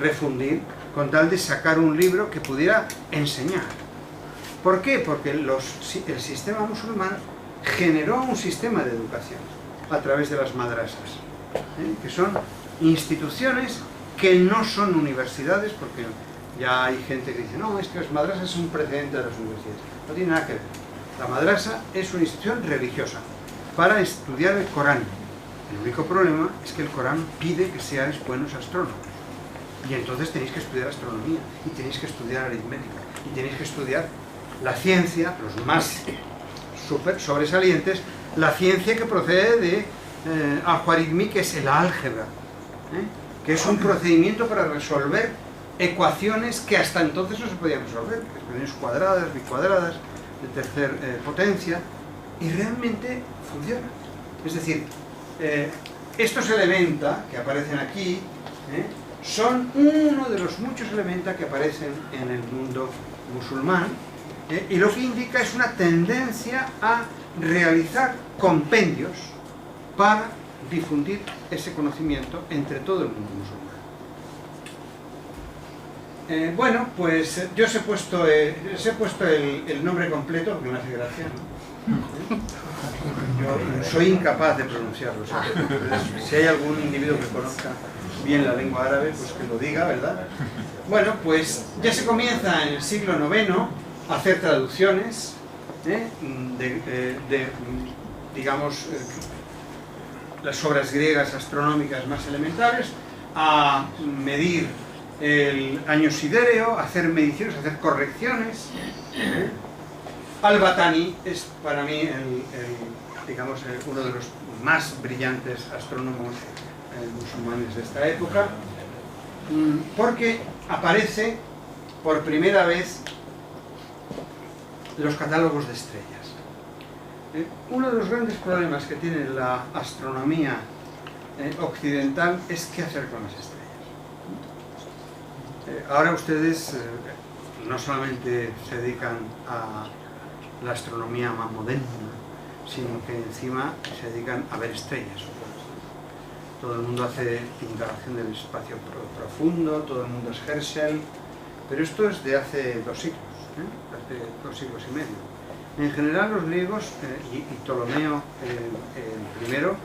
refundir, con tal de sacar un libro que pudiera enseñar. ¿Por qué? Porque el sistema musulmán generó un sistema de educación a través de las madrasas, que son instituciones que no son universidades, porque ya hay gente que dice, no, es que las madrasas son un precedente de las universidades. No tiene nada que ver. La madrasa es una institución religiosa para estudiar el Corán. El único problema es que el Corán pide que seáis buenos astrónomos. Y entonces tenéis que estudiar astronomía, y tenéis que estudiar aritmética, y tenéis que estudiar la ciencia, los más sobresalientes, la ciencia que procede de Al-Khwarizmi, que es el álgebra, que es un procedimiento para resolver ecuaciones que hasta entonces no se podían resolver, ecuaciones cuadradas, bicuadradas, de tercera potencia, y realmente funciona. Es decir, estos elementa que aparecen aquí son uno de los muchos elementa que aparecen en el mundo musulmán, y lo que indica es una tendencia a realizar compendios para difundir ese conocimiento entre todo el mundo musulmán. Bueno, pues yo os he puesto el nombre completo porque me hace gracia, ¿no? Yo soy incapaz de pronunciarlo, ¿sabes? Si hay algún individuo que conozca bien la lengua árabe, pues que lo diga, ¿verdad? Bueno, pues ya se comienza en el siglo IX a hacer traducciones digamos, las obras griegas astronómicas más elementales, a medir el año sidéreo, a hacer mediciones, a hacer correcciones. Al-Battani es para mí digamos, uno de los más brillantes astrónomos musulmanes de esta época, porque aparece por primera vez los catálogos de estrellas. Uno de los grandes problemas que tiene la astronomía occidental es qué hacer con las estrellas. Ahora ustedes no solamente se dedican a la astronomía más moderna, sino que encima se dedican a ver estrellas. Todo el mundo hace indagación del espacio profundo, todo el mundo es Herschel, pero esto es de hace 2 siglos, hace 2 siglos y medio. En general los griegos, y Ptolomeo el primero,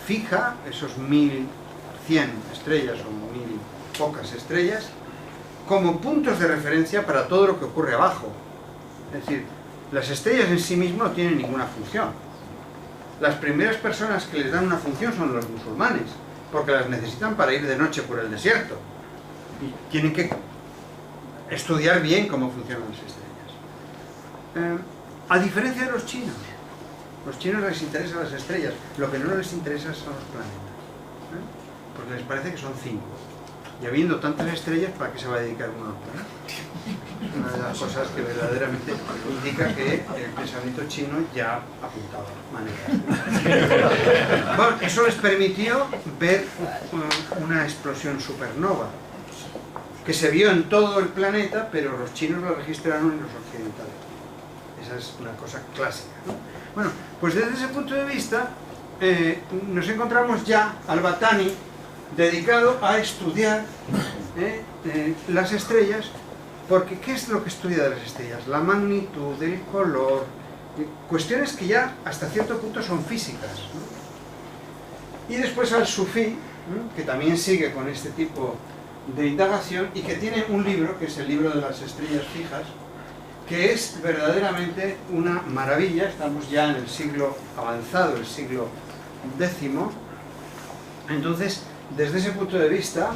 fija esos 1100 estrellas o 1000 pocas estrellas como puntos de referencia para todo lo que ocurre abajo. Es decir, las estrellas en sí mismas no tienen ninguna función. Las primeras personas que les dan una función son los musulmanes, porque las necesitan para ir de noche por el desierto. Y tienen que estudiar bien cómo funcionan las estrellas. A diferencia de los chinos les interesan las estrellas, lo que no les interesa son los planetas. Porque les parece que son 5. Y habiendo tantas estrellas, ¿para qué se va a dedicar uno a los planetas? Una de las cosas que verdaderamente indica que el pensamiento chino ya apuntaba maneras. Bueno, eso les permitió ver una explosión supernova que se vio en todo el planeta, pero los chinos la registraron en los occidentales. Esa es una cosa clásica, ¿no? Bueno, pues desde ese punto de vista nos encontramos ya Al-Battani dedicado a estudiar las estrellas. Porque, ¿qué es lo que estudia de las estrellas? La magnitud, el color, cuestiones que ya hasta cierto punto son físicas, ¿no? Y después Al-Sufi, ¿no?, que también sigue con este tipo de indagación y que tiene un libro, que es el libro de las estrellas fijas, que es verdaderamente una maravilla. Estamos ya en el siglo avanzado, el siglo X. Entonces, desde ese punto de vista,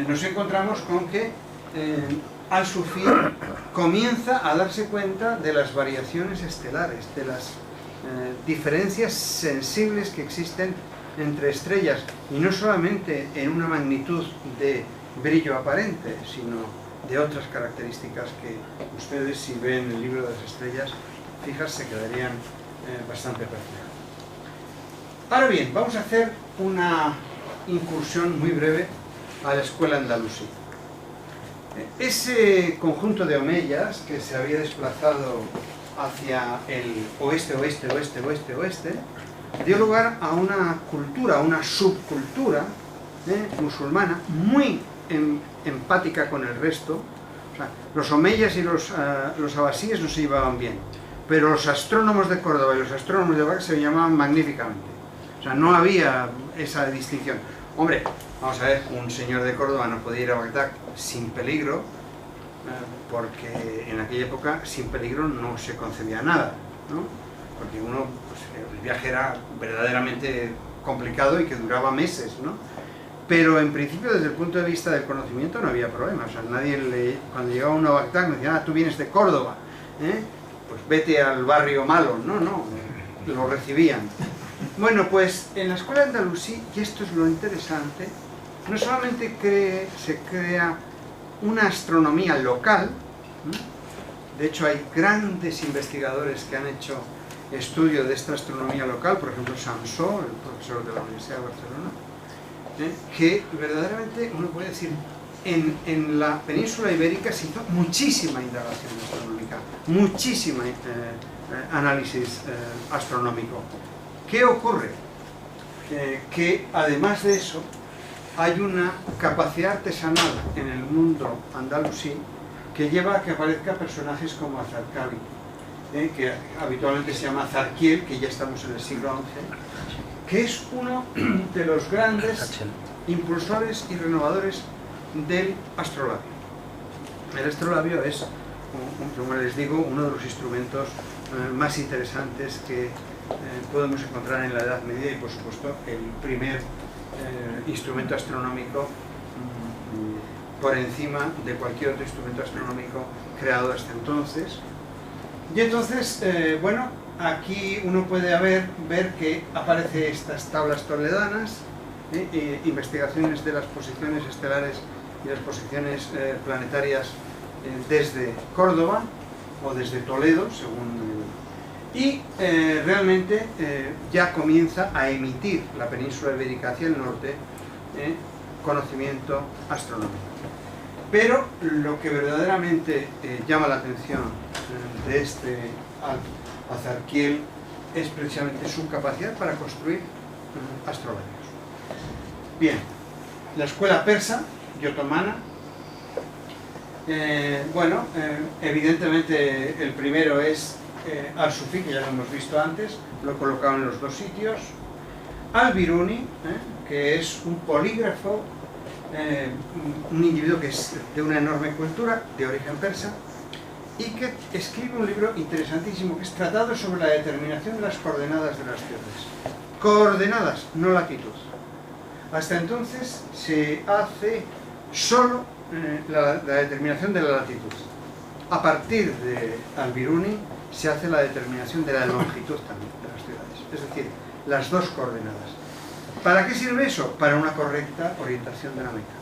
nos encontramos con que Al-Sufi comienza a darse cuenta de las variaciones estelares, de las diferencias sensibles que existen entre estrellas, y no solamente en una magnitud de brillo aparente, sino de otras características que ustedes, si ven el libro de las estrellas fijas, se quedarían bastante perplejos. Ahora bien, vamos a hacer una incursión muy breve a la escuela andalusí. Ese conjunto de omeyas que se había desplazado hacia el oeste, dio lugar a una cultura, a una subcultura musulmana muy empática con el resto. O sea, los omeyas y los abasíes no se llevaban bien, pero los astrónomos de Córdoba y los astrónomos de Bagdad se llamaban magníficamente. O sea, no había esa distinción. Hombre, vamos a ver, un señor de Córdoba no podía ir a Bagdad sin peligro, porque en aquella época sin peligro no se concebía nada, ¿no? Porque uno, pues, el viaje era verdaderamente complicado y que duraba meses, ¿no? Pero en principio, desde el punto de vista del conocimiento, no había problema. O sea, cuando llegaba uno a Bagdad me decía: ah, tú vienes de Córdoba, pues vete al barrio malo. No, lo recibían. Bueno, pues en la escuela andalusí, y esto es lo interesante, no solamente se crea una astronomía local. De hecho, hay grandes investigadores que han hecho estudio de esta astronomía local, por ejemplo Samsó, el profesor de la Universidad de Barcelona, que verdaderamente, uno puede decir, en la península ibérica se hizo muchísima indagación astronómica, muchísima análisis astronómico. ¿Qué ocurre? Que además de eso hay una capacidad artesanal en el mundo andalusí que lleva a que aparezcan personajes como Azarkabi, que habitualmente se llama Zarkiel, que ya estamos en el siglo XI, que es uno de los grandes impulsores y renovadores del astrolabio. El astrolabio es, como les digo, uno de los instrumentos más interesantes que podemos encontrar en la Edad Media, y por supuesto el primer instrumento astronómico por encima de cualquier otro instrumento astronómico creado hasta entonces. Y entonces, bueno, aquí uno puede ver que aparecen estas tablas toledanas, investigaciones de las posiciones estelares y las posiciones planetarias desde Córdoba o desde Toledo, según y realmente ya comienza a emitir la península ibérica hacia el norte conocimiento astronómico. Pero lo que verdaderamente llama la atención de este Azarquiel es precisamente su capacidad para construir astrolabios. Bien, la escuela persa y otomana, evidentemente el primero es Al-Sufi, que ya lo hemos visto antes, lo he colocado en los dos sitios. Al-Biruni, que es un polígrafo, un individuo que es de una enorme cultura, de origen persa, y que escribe un libro interesantísimo, que es Tratado sobre la determinación de las coordenadas de las ciudades. Coordenadas, no latitud. Hasta entonces se hace solo la determinación de la latitud. A partir de Al-Biruni se hace la determinación de la longitud también de las ciudades, es decir, las dos coordenadas. ¿Para qué sirve eso? Para una correcta orientación de la Meca.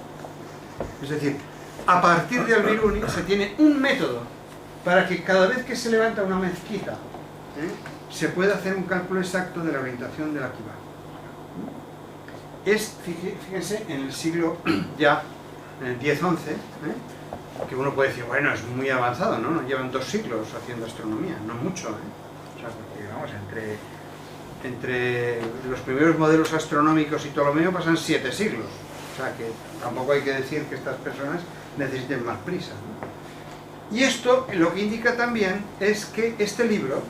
Es decir, a partir de Al-Biruni se tiene un método para que cada vez que se levanta una mezquita se pueda hacer un cálculo exacto de la orientación de la Kiva. Es, fíjense, en el siglo ya X-XI, que uno puede decir, bueno, es muy avanzado, ¿no? Nos llevan 2 siglos haciendo astronomía, no mucho, O sea, porque, vamos, entre los primeros modelos astronómicos y Ptolomeo pasan 7 siglos. O sea, que tampoco hay que decir que estas personas necesiten más prisa, ¿no? Y esto lo que indica también es que este libro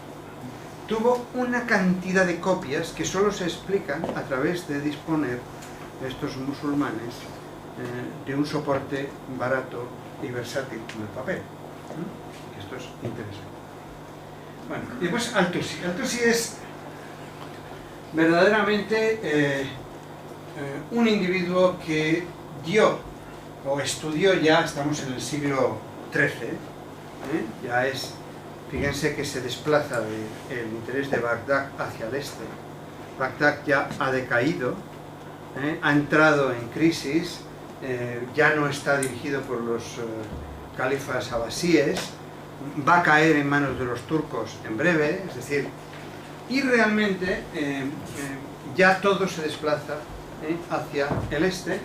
tuvo una cantidad de copias que solo se explican a través de disponer estos musulmanes de un soporte barato y versátil como el papel. Esto es interesante. Bueno, y después Al-Tusi. Al-Tusi es verdaderamente un individuo que dio o estudió ya, estamos en el siglo XIII, ya es, fíjense que se desplaza del interés de Bagdad hacia el este. Bagdad ya ha decaído, ha entrado en crisis, ya no está dirigido por los califas abasíes, va a caer en manos de los turcos en breve, es decir, y realmente ya todo se desplaza hacia el este,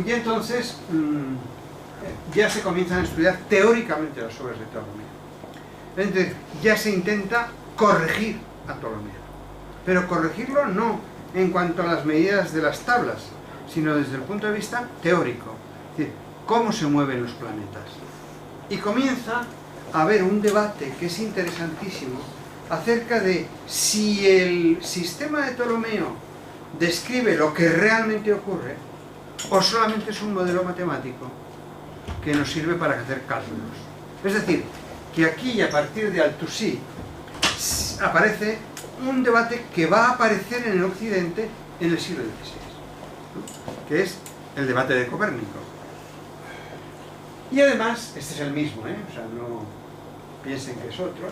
y entonces ya se comienzan a estudiar teóricamente las obras de Ptolomeo. Entonces ya se intenta corregir a Ptolomeo, pero corregirlo no en cuanto a las medidas de las tablas, sino desde el punto de vista teórico, es decir, cómo se mueven los planetas. Y comienza a haber un debate que es interesantísimo acerca de si el sistema de Ptolomeo describe lo que realmente ocurre o solamente es un modelo matemático que nos sirve para hacer cálculos. Es decir, que aquí y a partir de Al-Tusi aparece un debate que va a aparecer en el occidente en el siglo XVI, que es el debate de Copérnico. Y además, este es el mismo, o sea, no piensen que es otro,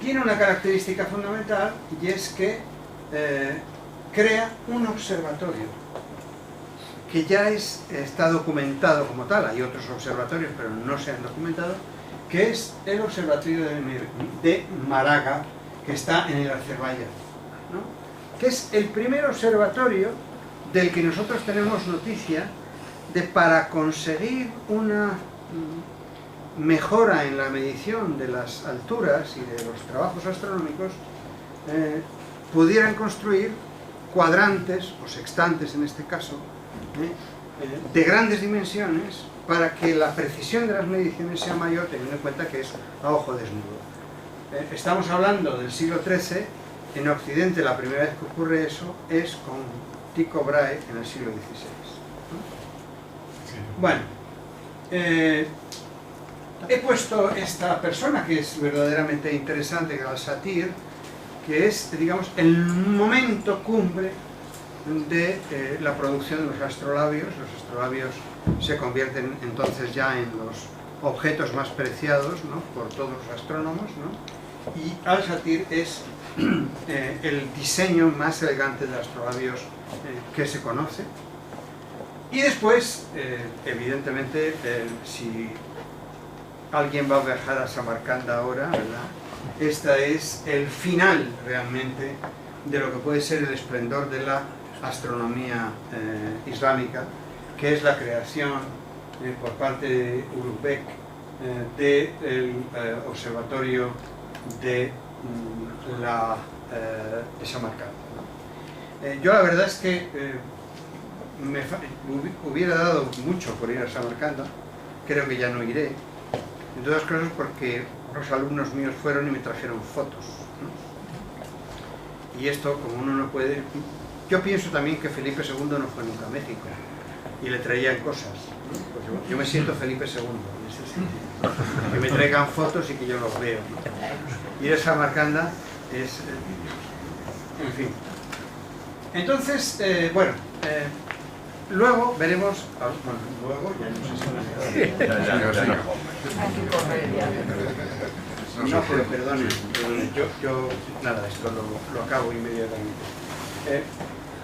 tiene una característica fundamental y es que crea un observatorio que ya está documentado como tal, hay otros observatorios pero no se han documentado, que es el observatorio de Maraga, que está en el Azerbaiyán, ¿no? Que es el primer observatorio del que nosotros tenemos noticia de para conseguir una mejora en la medición de las alturas y de los trabajos astronómicos, pudieran construir cuadrantes, o sextantes en este caso, de grandes dimensiones para que la precisión de las mediciones sea mayor, teniendo en cuenta que es a ojo desnudo. Estamos hablando del siglo XIII, en Occidente la primera vez que ocurre eso es con Tycho Brahe en el siglo XVI. Bueno, he puesto esta persona que es verdaderamente interesante, que es Al-Satir, que es, digamos, el momento cumbre de la producción de los astrolabios. Los astrolabios se convierten entonces ya en los objetos más preciados, ¿no?, por todos los astrónomos, ¿no? Y Al-Satir es el diseño más elegante de astrolabios que se conoce. Y después, evidentemente, si alguien va a viajar a Samarcanda ahora, ¿verdad?, este es el final realmente de lo que puede ser el esplendor de la astronomía islámica, que es la creación por parte de Ulugh-Bek del observatorio de Samarcanda. Yo la verdad es que me hubiera dado mucho por ir a Samarcanda, creo que ya no iré, en todas cosas porque los alumnos míos fueron y me trajeron fotos, ¿no? Y esto, como uno no puede... Yo pienso también que Felipe II no fue nunca a México y le traían cosas, ¿no? Pues yo me siento Felipe II en ese sentido, que me traigan fotos y que yo los veo, ¿no? Ir a Samarcanda es... en fin. Entonces, luego veremos... bueno, luego ya no sé si... No, pero perdone, yo nada, esto lo acabo inmediatamente.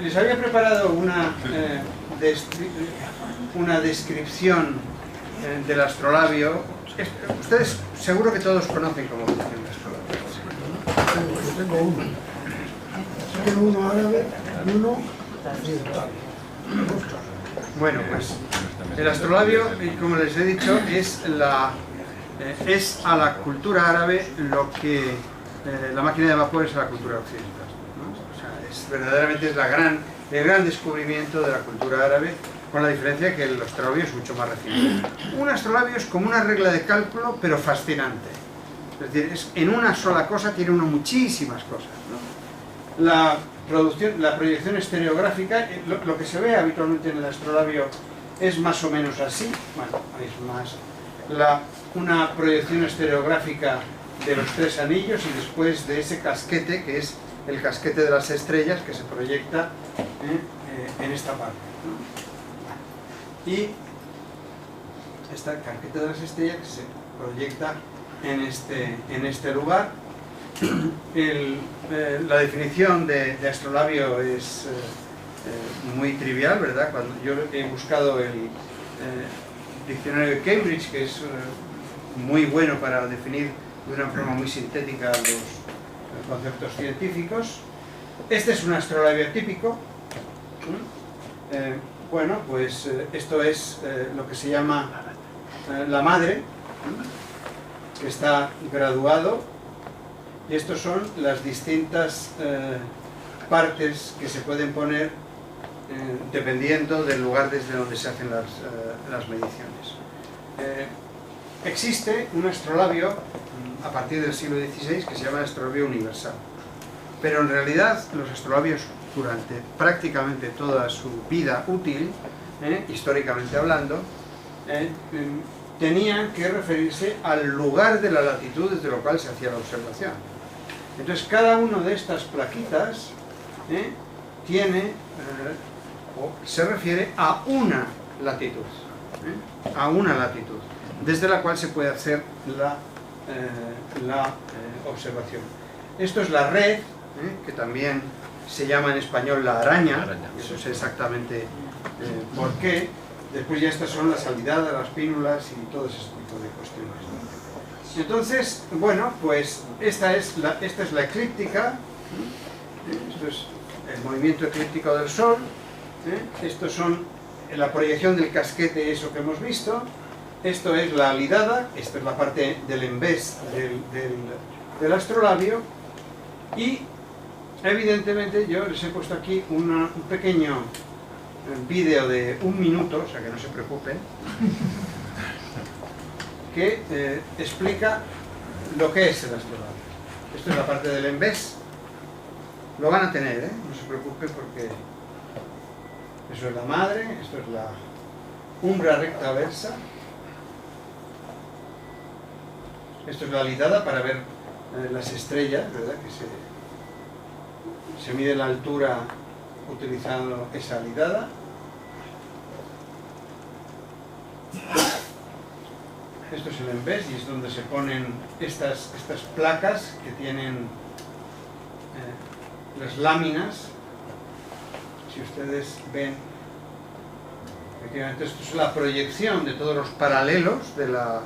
Les había preparado una descripción del astrolabio. Ustedes seguro que todos conocen cómo funciona el astrolabio. Yo tengo uno. Tengo uno árabe y uno occidental. Bueno, pues el astrolabio, como les he dicho, es a la cultura árabe lo que la máquina de vapor es a la cultura occidental, ¿no? O sea, verdaderamente es el gran descubrimiento de la cultura árabe, con la diferencia que el astrolabio es mucho más refinado. Un astrolabio es como una regla de cálculo, pero fascinante. Es decir, en una sola cosa tiene uno muchísimas cosas, ¿no? La proyección estereográfica, lo que se ve habitualmente en el astrolabio es más o menos así. Bueno, es más una proyección estereográfica de los tres anillos y después de ese casquete, que es el casquete de las estrellas, que se proyecta en esta parte, ¿no? Y esta casquete de las estrellas que se proyecta en este lugar. La definición de astrolabio es muy trivial, ¿verdad? Cuando yo he buscado el diccionario de Cambridge, que es muy bueno para definir de una forma muy sintética los conceptos científicos. Este es un astrolabio típico. Bueno, pues esto es lo que se llama la madre, que está graduado, y estos son las distintas partes que se pueden poner dependiendo del lugar desde donde se hacen las mediciones. Existe un astrolabio a partir del siglo XVI que se llama astrolabio universal, pero en realidad los astrolabios durante prácticamente toda su vida útil, históricamente hablando, tenían que referirse al lugar de la latitud desde lo cual se hacía la observación. Entonces cada una de estas plaquitas tiene o se refiere a una latitud, desde la cual se puede hacer la observación. Esto es la red, que también se llama en español la araña, eso es exactamente por qué. Después ya estas son las alidadas, las pínulas y todo ese tipo de cuestiones. Entonces, bueno, pues esta es la eclíptica, esto es el movimiento eclíptico del Sol, estos son la proyección del casquete, eso que hemos visto, esto es la alidada, esta es la parte del embés del astrolabio, y evidentemente yo les he puesto aquí un pequeño vídeo de 1 minuto, o sea que no se preocupen, que explica lo que es el astrolabio. Esto es la parte del embés, lo van a tener, no se preocupen porque eso es la madre, esto es la umbra recta versa, esto es la alidada para ver las estrellas, ¿verdad? Que se mide la altura utilizando esa alidada. Esto es el embés y es donde se ponen estas placas que tienen las láminas. Si ustedes ven, efectivamente esto es la proyección de todos los paralelos de la...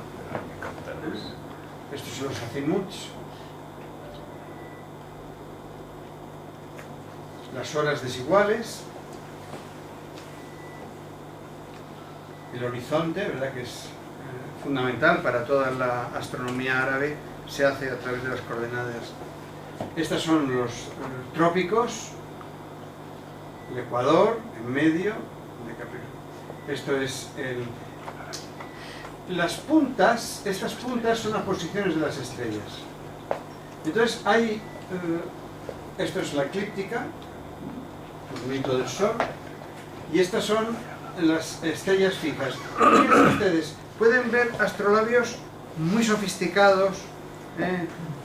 Estos son los azimuts, las horas desiguales, el horizonte, ¿verdad?, que es fundamental para toda la astronomía árabe, se hace a través de las coordenadas. Estos son los trópicos, el Ecuador, en medio, de Capricornio. Esto es las puntas, estas puntas son las posiciones de las estrellas. Entonces hay, esto es la eclíptica, el movimiento del Sol, y estas son las estrellas fijas. Fíjense ustedes, pueden ver astrolabios muy sofisticados,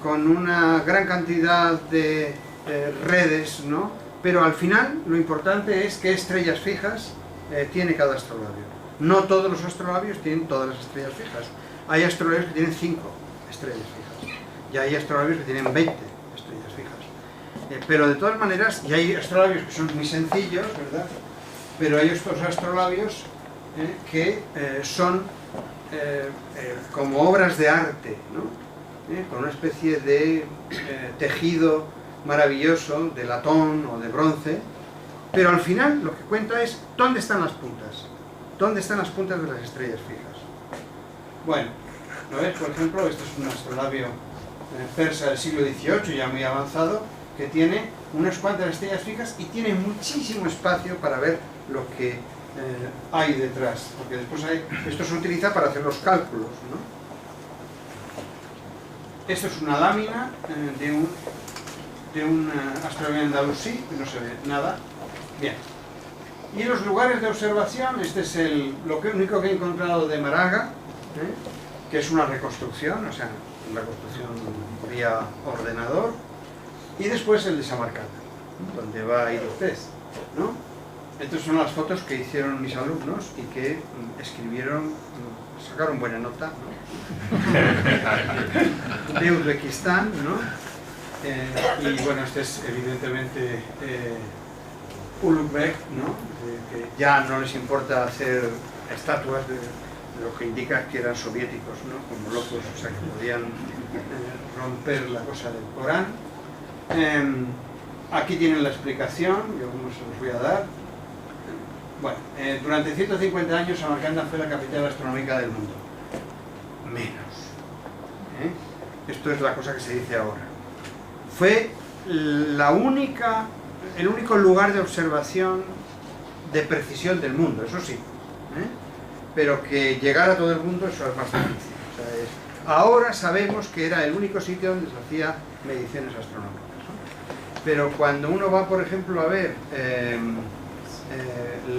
con una gran cantidad de redes, ¿no? Pero al final lo importante es qué estrellas fijas tiene cada astrolabio. No todos los astrolabios tienen todas las estrellas fijas. Hay astrolabios que tienen 5 estrellas fijas y hay astrolabios que tienen 20 estrellas fijas. Pero de todas maneras, y hay astrolabios que son muy sencillos, ¿verdad? Pero hay estos astrolabios que son como obras de arte, ¿no? Con una especie de tejido maravilloso de latón o de bronce, pero al final lo que cuenta es dónde están las puntas, dónde están las puntas de las estrellas fijas. Bueno, ¿lo ves? Por ejemplo, esto es un astrolabio persa del siglo XVIII, ya muy avanzado, que tiene unas cuantas estrellas fijas y tiene muchísimo espacio para ver lo que hay detrás, porque después esto se utiliza para hacer los cálculos, ¿no? Esto es una lámina de un astrolabio andalusí, que no se ve nada. Bien. Y los lugares de observación, este es lo único que he encontrado de Maraga, que es una reconstrucción, o sea, una reconstrucción vía ordenador, y después el de Samarcanda, donde va a ir usted, ¿no? Estas son las fotos que hicieron mis alumnos y que escribieron, sacaron buena nota, ¿no? De Uzbekistán, ¿no? Y bueno, este es evidentemente Ulugh-Bek, ¿no? Que ya no les importa hacer estatuas, lo que indica que eran soviéticos, ¿no? Como locos, o sea, que podían romper la cosa del Corán. Aquí tienen la explicación, yo no se los voy a dar. Bueno, durante 150 años Samarcanda fue la capital astronómica del mundo. Menos. Esto es la cosa que se dice ahora. Fue el único lugar de observación de precisión del mundo, eso sí. Pero que llegara a todo el mundo, eso es más difícil. O sea, ahora sabemos que era el único sitio donde se hacía mediciones astronómicas, ¿no? Pero cuando uno va, por ejemplo, a ver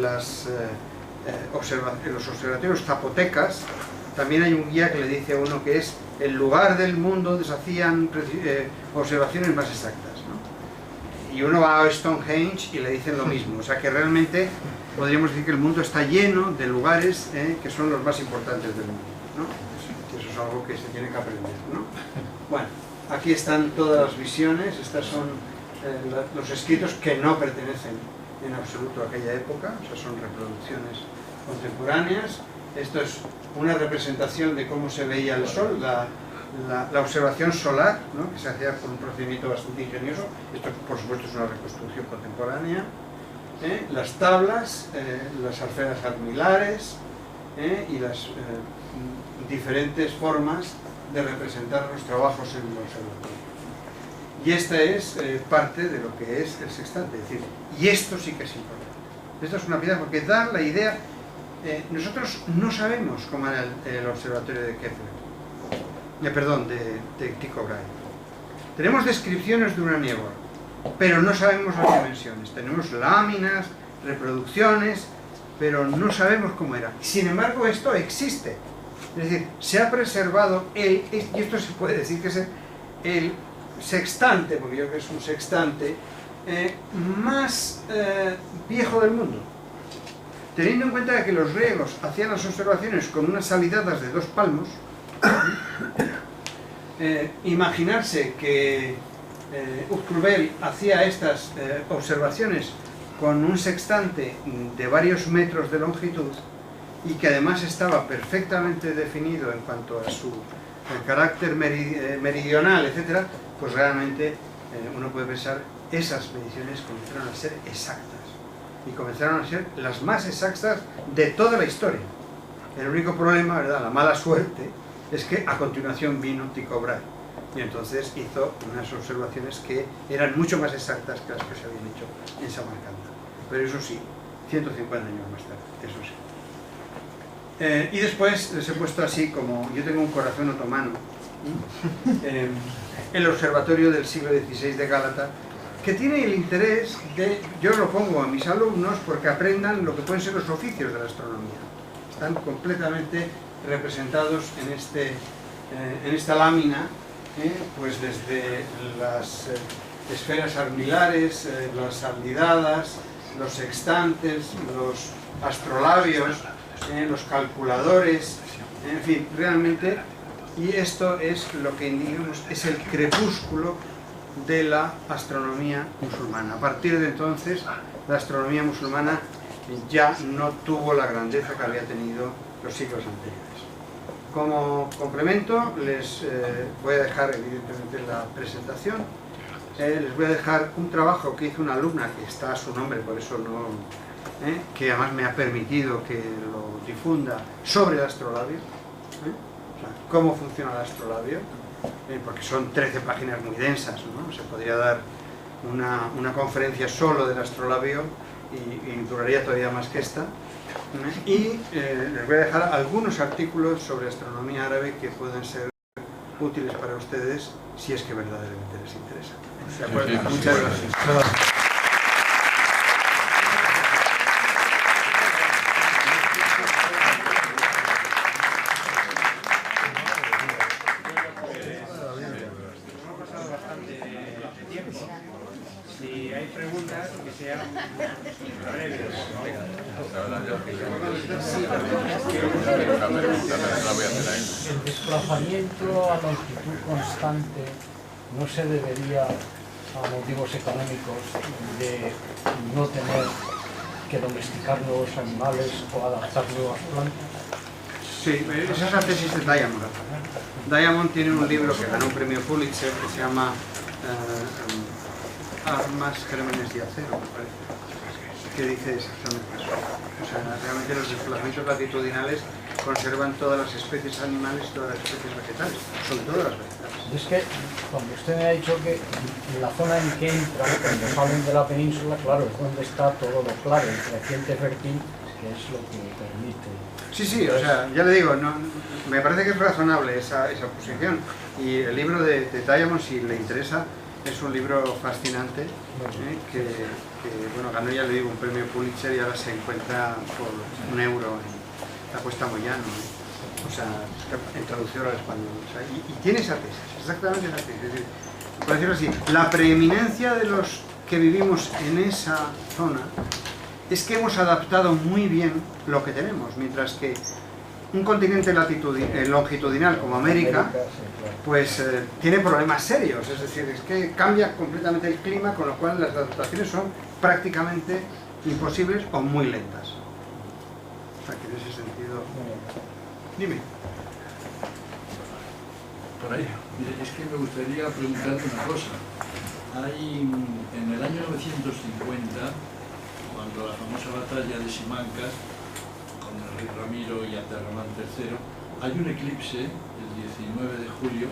los observatorios zapotecas, también hay un guía que le dice a uno que es el lugar del mundo donde se hacían observaciones más exactas, ¿no? Y uno va a Stonehenge y le dicen lo mismo, o sea que realmente podríamos decir que el mundo está lleno de lugares que son los más importantes del mundo, ¿no? Eso es algo que se tiene que aprender, ¿no? Bueno, aquí están todas las visiones, estas son los escritos que no pertenecen en absoluto a aquella época, o sea, son reproducciones contemporáneas. Esto es una representación de cómo se veía el Sol, la observación solar, ¿no? Que se hacía con un procedimiento bastante ingenioso. Esto, por supuesto, es una reconstrucción contemporánea. Las tablas, las alferas armilares y las diferentes formas de representar los trabajos en el observatorio. Y esta es parte de lo que es el sextante, es decir, y esto sí que es importante. Esto es una pieza porque da la idea. Nosotros no sabemos cómo era el observatorio de Kepler, perdón, de Tycho Brahe. Tenemos descripciones de una niebla, pero no sabemos las dimensiones. Tenemos láminas, reproducciones, pero no sabemos cómo era. Sin embargo, esto existe. Es decir, se ha preservado y esto se puede decir que es el sextante, porque yo creo que es un sextante más viejo del mundo. Teniendo en cuenta que los griegos hacían las observaciones con unas alidadas de 2 palmos, Imaginarse que Uctrebel hacía estas observaciones con un sextante de varios metros de longitud y que además estaba perfectamente definido en cuanto a su carácter meridional, etc., pues realmente uno puede pensar esas mediciones comenzaron a ser exactas y comenzaron a ser las más exactas de toda la historia. El único problema, ¿verdad?, la mala suerte, es que a continuación vino Tycho Brahe y entonces hizo unas observaciones que eran mucho más exactas que las que se habían hecho en Samarcanda. Pero eso sí, 150 años más tarde, eso sí. Y después les he puesto así como, yo tengo un corazón otomano, el observatorio del siglo XVI de Gálata, que tiene el interés de, yo lo pongo a mis alumnos porque aprendan lo que pueden ser los oficios de la astronomía. Están completamente representados en esta lámina, pues desde las esferas armilares, las armidadas, los sextantes, los astrolabios, los calculadores, en fin, realmente, y esto es lo que digamos es el crepúsculo de la astronomía musulmana. A partir de entonces, la astronomía musulmana ya no tuvo la grandeza que había tenido los siglos anteriores. Como complemento, les voy a dejar evidentemente la presentación. Les voy a dejar un trabajo que hizo una alumna, que está a su nombre, por eso no, que además me ha permitido que lo difunda, sobre el astrolabio, o sea, cómo funciona el astrolabio, porque son 13 páginas muy densas, ¿no? Se podría dar una conferencia solo del astrolabio y duraría todavía más que esta. Y les voy a dejar algunos artículos sobre astronomía árabe que pueden ser útiles para ustedes si es que verdaderamente les interesa. ¿De acuerdo? Muchas gracias. Si hay preguntas, que sean breves. El desplazamiento a longitud constante no se debería a motivos económicos de no tener que domesticar nuevos animales o adaptar nuevas plantas. Sí, esa es la tesis de Diamond. Diamond tiene un libro que ganó un premio Pulitzer que se llama Armas, Gérmenes y Acero, me parece, que dice exactamente eso. O sea, realmente los desplazamientos latitudinales conservan todas las especies animales y todas las especies vegetales, sobre todo las vegetales. Y es que, cuando usted me ha dicho que en la zona en que entra, cuando salen de la península, claro, es donde está todo lo claro, el creciente fértil, que es lo que permite. Sí, sí, o sea, ya le digo, no, me parece que es razonable esa posición. Y el libro de Diamond, si le interesa, es un libro fascinante, que bueno, ganó, ya le digo, un premio Pulitzer y ahora se encuentra por €1 en la Cuesta Moyano, o sea, en traducción al español. O sea, y tiene esa tesis, exactamente esa tesis. Es decir, por decirlo así, la preeminencia de los que vivimos en esa zona es que hemos adaptado muy bien lo que tenemos, mientras que un continente longitudinal como América, pues tiene problemas serios, es decir, es que cambia completamente el clima, con lo cual las adaptaciones son prácticamente imposibles o muy lentas. O sea, que en ese sentido... Dime. Por ahí. Mire, es que me gustaría preguntarle una cosa. Hay, en el año 950, cuando la famosa batalla de Simancas, con el rey Ramiro y Abderramán III, hay un eclipse, el 19 de julio,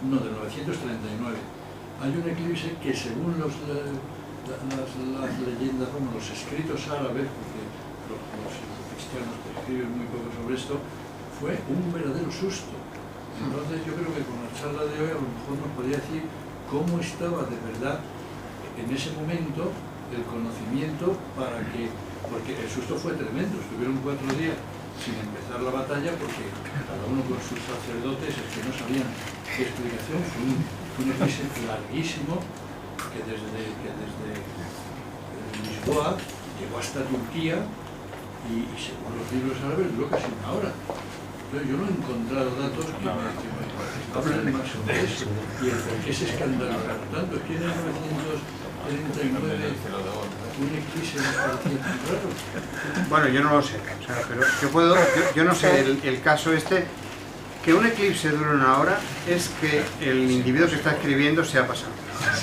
no, del 939, hay un eclipse que según las leyendas, como los escritos árabes, porque los cristianos escriben muy poco sobre esto, fue un verdadero susto. Entonces yo creo que con la charla de hoy a lo mejor nos podría decir cómo estaba de verdad en ese momento el conocimiento para que, porque el susto fue tremendo, estuvieron 4 días sin empezar la batalla porque cada uno con sus sacerdotes es que no sabían qué explicación. Fue un eclipse larguísimo que desde Lisboa llegó hasta Turquía y según los libros árabes duró casi 1 hora. Entonces, yo no he encontrado datos que hablen más sobre eso y el por qué se escandalizaron tanto. Es que en 1939 un eclipse me parecía tan raro. Bueno, yo no lo sé, o sea, pero yo no sé el caso este. Que un eclipse dure una hora es que el individuo que está escribiendo se ha pasado.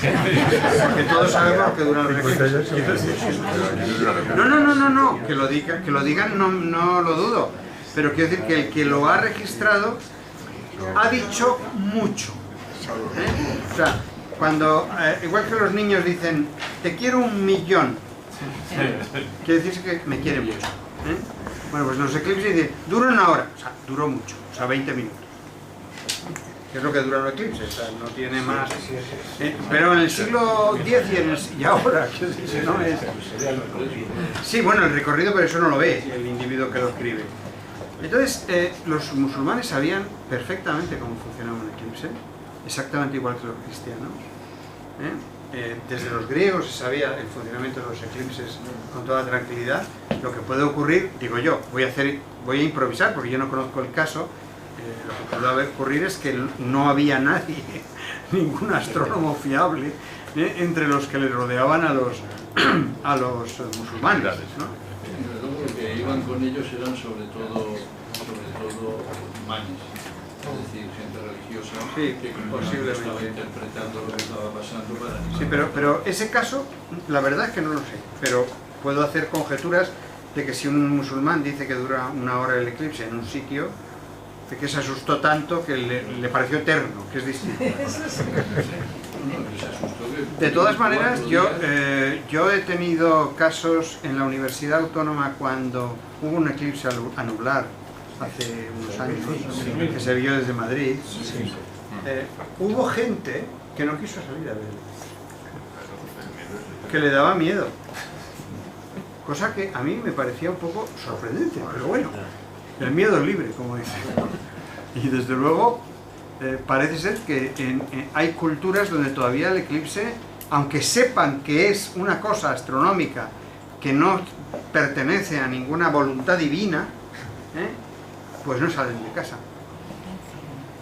Porque todos sabemos lo que duran los eclipses. No, que lo digan no lo dudo. Pero quiero decir que el que lo ha registrado ha dicho mucho. O sea, cuando, igual que los niños dicen, te quiero 1.000.000, quiere decirse que me quiere mucho. Bueno, pues los eclipses dicen, dura una hora, o sea, duró mucho, o sea, 20 minutos. Que es lo que dura un eclipse, o sea, no tiene más. Pero en el siglo X y ahora, que no es. Sí, bueno, el recorrido, pero eso no lo ve el individuo que lo escribe. Entonces, los musulmanes sabían perfectamente cómo funcionaba un eclipse, exactamente igual que los cristianos. Desde los griegos se sabía el funcionamiento de los eclipses con toda tranquilidad. Lo que puede ocurrir, digo yo, voy a improvisar porque yo no conozco el caso. Lo que puede ocurrir es que no había nadie, ningún astrónomo fiable, entre los que le rodeaban a los musulmanes, ¿no? Los que iban con ellos eran sobre todo manes, es decir, gente religiosa, sí, que posiblemente estaba interpretando lo que estaba pasando para animar. Sí, pero ese caso, la verdad es que no lo sé, pero puedo hacer conjeturas de que si un musulmán dice que dura una hora el eclipse en un sitio, de que se asustó tanto que le pareció eterno, que es distinto. De todas maneras, yo he tenido casos en la Universidad Autónoma cuando hubo un eclipse anular hace unos años, que se vio desde Madrid. Hubo gente que no quiso salir a verlo, que le daba miedo. Cosa que a mí me parecía un poco sorprendente, pero bueno, el miedo es libre, como dicen. Y desde luego, parece ser que hay culturas donde todavía el eclipse, aunque sepan que es una cosa astronómica que no pertenece a ninguna voluntad divina, pues no salen de casa.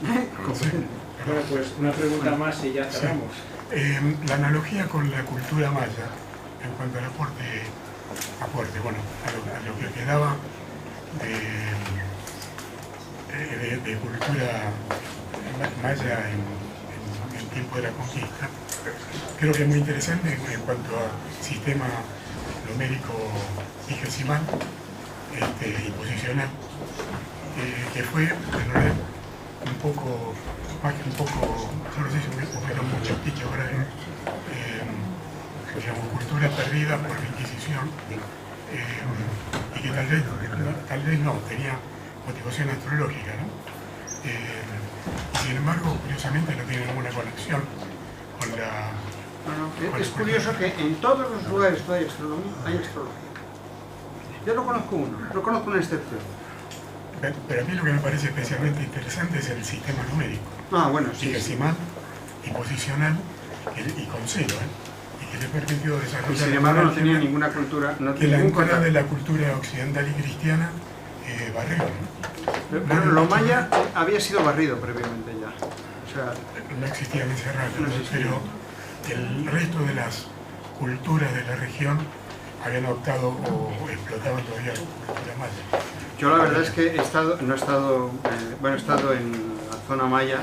Bueno, pues una pregunta más y ya cerramos. La analogía con la cultura maya, en cuanto al aporte, bueno, a lo que quedaba de cultura maya en tiempo de la conquista, creo que es muy interesante en cuanto al sistema numérico vigesimal y posicional, que fue en realidad un poco, yo no sé si un poquito mucho pique ahora, digamos, cultura perdida por la Inquisición, y que tal vez no, tenía motivación astrológica, ¿no? Sin embargo, curiosamente no tiene ninguna conexión con la... Es curioso que en todos los lugares donde hay astrología. Yo no conozco uno, no conozco una excepción. Pero a mí lo que me parece especialmente interesante es el sistema numérico. Bueno, sí. Vigesimal y posicional y con cero, y que le permitió desarrollar... Y sin embargo no tenía ninguna cultura... que la entrada de la cultura occidental y cristiana barrió, ¿no? Pero lo maya había sido barrido previamente ya. O sea, no existía en ese rato, pero el resto de las culturas de la región habían optado o explotaban todavía la cultura maya. Yo la verdad es que he estado en la zona maya,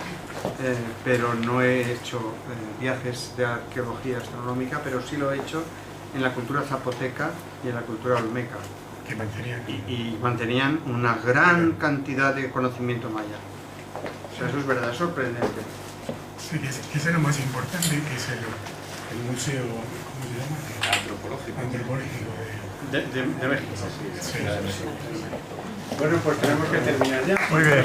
pero no he hecho viajes de arqueología astronómica, pero sí lo he hecho en la cultura zapoteca y en la cultura olmeca. Que mantenían. Y mantenían una gran cantidad de conocimiento maya. O sea, eso es verdad, es sorprendente. Sí, que es lo más importante, que es el museo, ¿cómo se llama? Antropológico de México. Sí. Bueno, pues tenemos que terminar ya. Muy bien.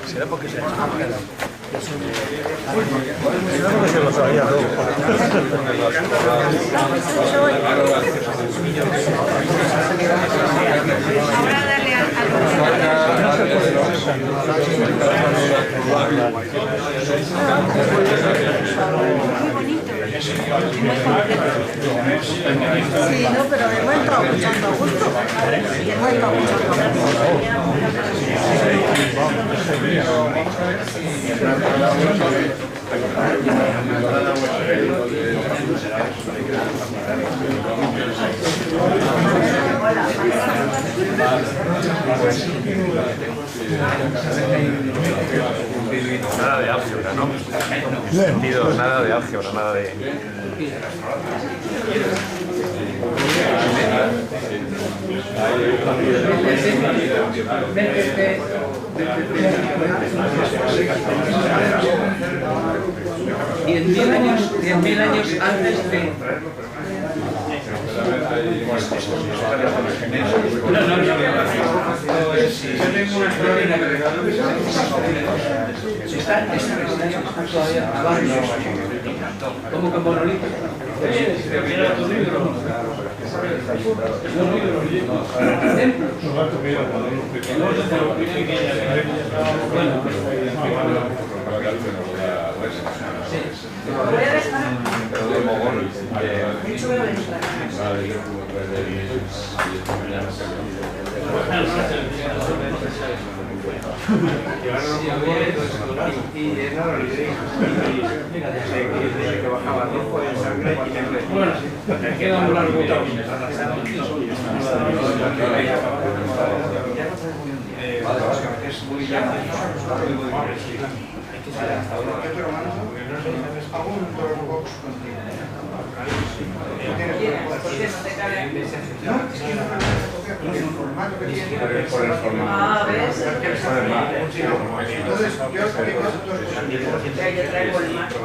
Será porque se lo sabía todo. Ahora darle al Sí, no, pero hemos estado escuchando a gusto. Hemos estado escuchando a Nada de álgebra, ¿no? Sentido, nada de álgebra, nada de... $10.000 años antes de... Yo tengo una extraordinaria está todavía abajo. ¿Cómo que monolito? Bueno, me queda un largo es muy Ah, ¿ves? Entonces, yo traigo el marco.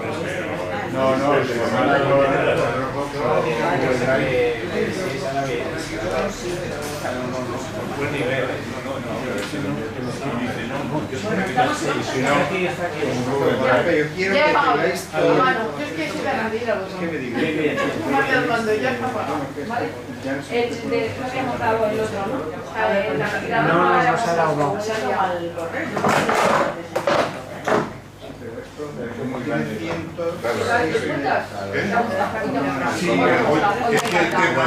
No, no, el formato buen nivel. Yo quiero que tengáis todo. Yo es que soy ganadera, cuando ya está pagado, ¿vale? No habíamos dado el otro, ¿no? O sea, la cantidad no se ha dado al correo. Sí, es que el tema